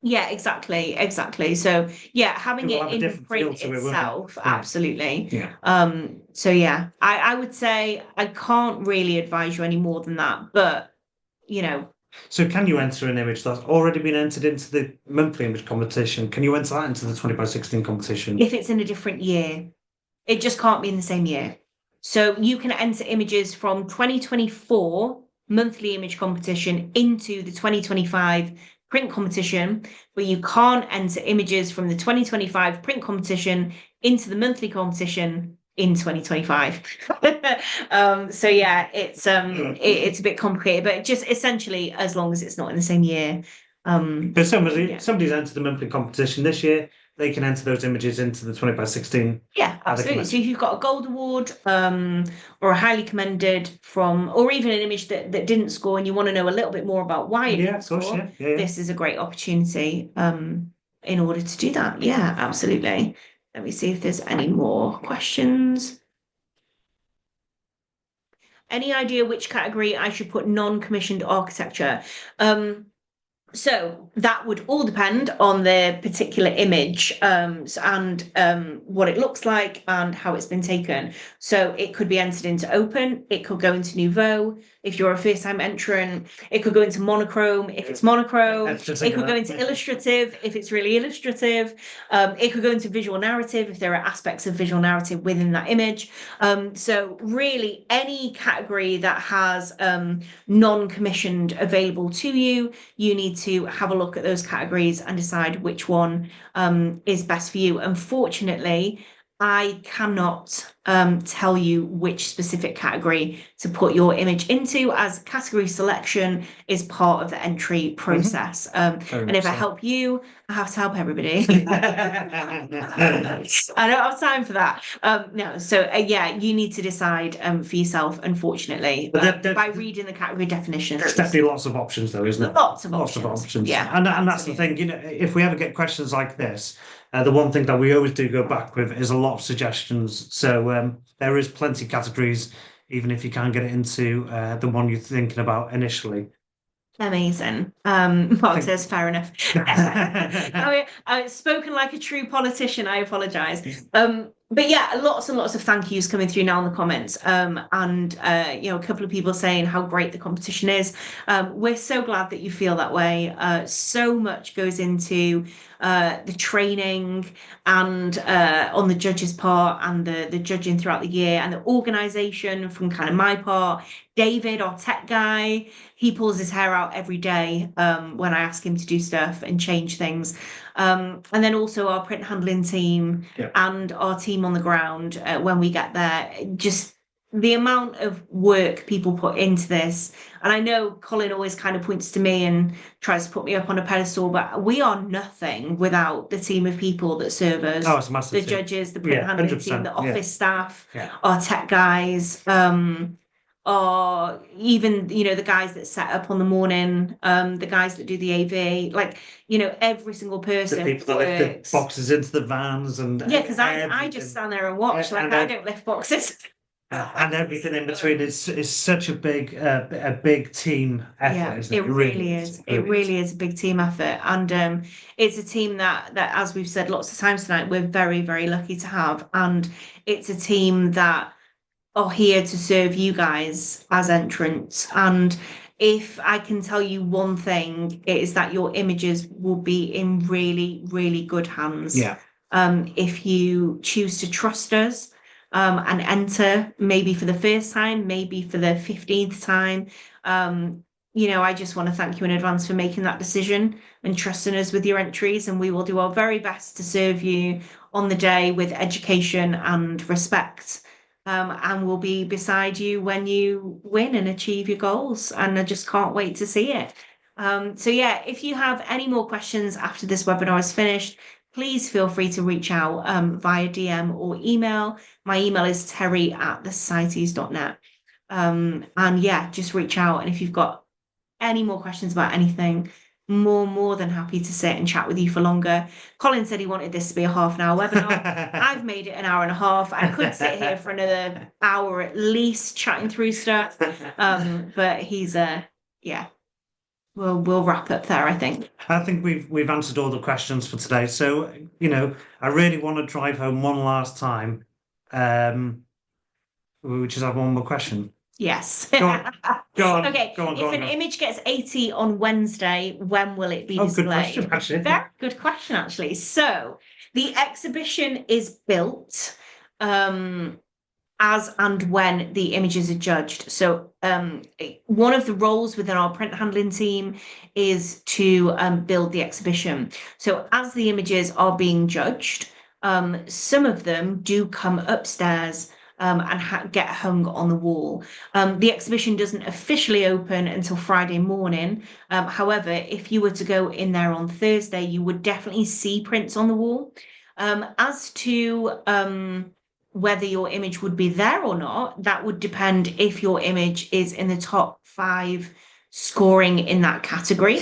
Yeah, exactly. So yeah, having It will it have a in the different print feel to it, won't it? itself, Yeah. absolutely. Yeah. So yeah, I would say I can't really advise you any more than that, but you know, So can you enter an image that's already been entered into the monthly image competition? Can you enter that into the 20 by 16 competition? if it's in a different year, it just can't be in the same year. So you can enter images from 2024 monthly image competition into the 2025 print competition, but you can't enter images from the 2025 print competition into the monthly competition in 2025. So yeah, it's a bit complicated, but just essentially as long as it's not in the same year. But Yeah. somebody's entered the monthly competition this year, they can enter those images into the 20 by 16. Yeah, absolutely. So if you've got a gold award or a highly commended from, or even an image that didn't score and you want to know a little bit more about why it Yeah, didn't of course, score, yeah. this is a great opportunity in order to do that. Yeah, absolutely. Let me see if there's any more questions. Any idea which category I should put non-commissioned architecture? So that would all depend on the particular image and what it looks like and how it's been taken. So it could be entered into open, it could go into nouveau. If you're a first-time entrant, it could go into monochrome if it's monochrome. It could go into illustrative if it's really illustrative. It could go into visual narrative if there are aspects of visual narrative within that image. So really any category that has non-commissioned available to you, you need to have a look at those categories and decide which one is best for you. Unfortunately, I cannot tell you which specific category to put your image into, as category selection is part of the entry process. And if I help you, I have to help everybody. I don't have time for that. No, so yeah, you need to decide for yourself, unfortunately, by reading the category definitions. There's definitely lots of options, though, isn't there? Lots of options. Yeah, and that's the thing. If we ever get questions like this, the one thing that we always do go back with is a lot of suggestions. So there is plenty of categories, even if you can't get it into the one you're thinking about initially. Amazing. Mark says fair enough. I've spoken like a true politician. I apologize. But yeah, lots and lots of thank yous coming through now in the comments. And a couple of people saying how great the competition is. We're so glad that you feel that way. So much goes into the training and on the judges' part and the judging throughout the year and the organisation from kind of my part. David, our tech guy, he pulls his hair out every day when I ask him to do stuff and change things. And then also our print handling team and our team on the ground when we get there. Just the amount of work people put into this. And I know Colin always kind of points to me and tries to put me up on a pedestal, but we are nothing without the team of people that serve us. Oh, it's a massive the team. Judges, the print handling 100%, team, the office staff, Yeah. our tech guys, or even the guys that set up on the morning, the guys that do the AV, like every single person. The people that lift the boxes into the vans and yeah, because I just stand there and watch. Like I don't lift boxes. and everything in between. It's such a big team effort, Yeah, isn't it really is. It really is a big team effort, and it's a team that as we've said lots of times tonight, we're very, very lucky to have, and it's a team that are here to serve you guys as entrants. And if I can tell you one thing, it is that your images will be in really, really good hands. Yeah. If you choose to trust us, and enter maybe for the first time, maybe for the 15th time. I just want to thank you in advance for making that decision and trusting us with your entries. And we will do our very best to serve you on the day with education and respect. And we'll be beside you when you win and achieve your goals. And I just can't wait to see it. So yeah, if you have any more questions after this webinar is finished, please feel free to reach out via DM or email. My email is terrie@thesocieties.net. And yeah, just reach out. And if you've got any more questions about anything, more than happy to sit and chat with you for longer. Colin said he wanted this to be a half an hour webinar. I've made it an hour and a half. I could sit here for another hour at least chatting through stuff. But he's yeah. We'll wrap up there, I think. I think we've answered all the questions for today. So, I really want to drive home one last time. We just have one more question. Yes. Go on. Okay. If an image gets 80 on Wednesday, when will it be displayed? Good question, actually. Very good question, actually. So the exhibition is built as and when the images are judged. So one of the roles within our print handling team is to build the exhibition. So as the images are being judged, some of them do come upstairs and get hung on the wall. The exhibition doesn't officially open until Friday morning. However, if you were to go in there on Thursday, you would definitely see prints on the wall. As to whether your image would be there or not, that would depend if your image is in the top 5 scoring in that category.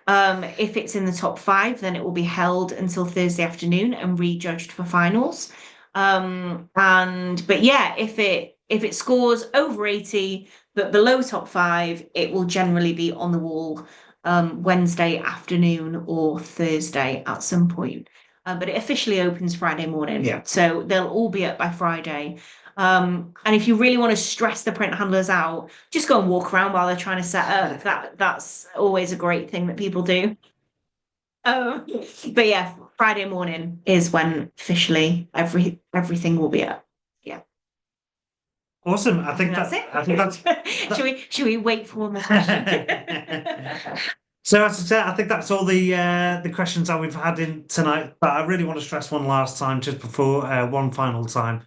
If it's in the top 5, then it will be held until Thursday afternoon and rejudged for finals. But yeah, if it scores over 80 but below top 5, it will generally be on the wall Wednesday afternoon or Thursday at some point. But it officially opens Friday morning. Yeah. So they'll all be up by Friday. And if you really want to stress the print handlers out, just go and walk around while they're trying to set up. That's always a great thing that people do. But yeah, Friday morning is when officially everything will be up. Yeah. Awesome. I think that's it. I think that's. Should we wait for one more question? So as I said, I think that's all the questions that we've had in tonight. But I really want to stress one last time, just before one final time,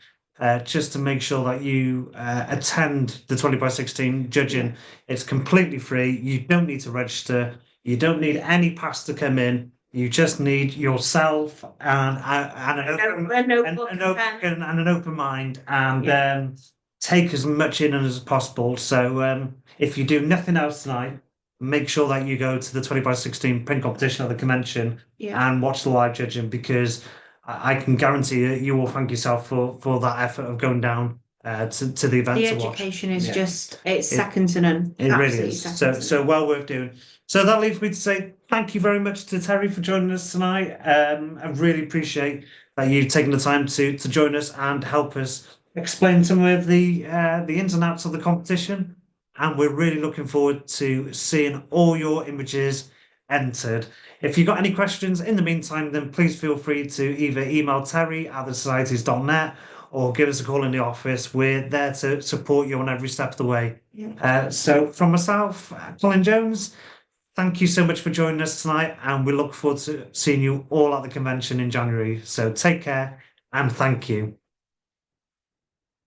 just to make sure that you attend the 20x16 judging. Yeah. It's completely free. You don't need to register. You don't need any pass to come in. You just need yourself and an open mind, and take as much in as possible. So if you do nothing else tonight, make sure that you go to the 20x16 print competition at the convention and watch the live judging, because I can guarantee you will thank yourself for that effort of going down to the event to watch. The education is just, it's second to none. It really is. So well worth doing. So that leaves me to say thank you very much to Terrie for joining us tonight. I really appreciate that you've taken the time to join us and help us explain some of the ins and outs of the competition. And we're really looking forward to seeing all your images entered. If you've got any questions in the meantime, then please feel free to either email terrie@thesocieties.net or give us a call in the office. We're there to support you on every step of the way. Yeah. So from myself, Colin Jones, thank you so much for joining us tonight, and we look forward to seeing you all at the convention in January. So take care and thank you.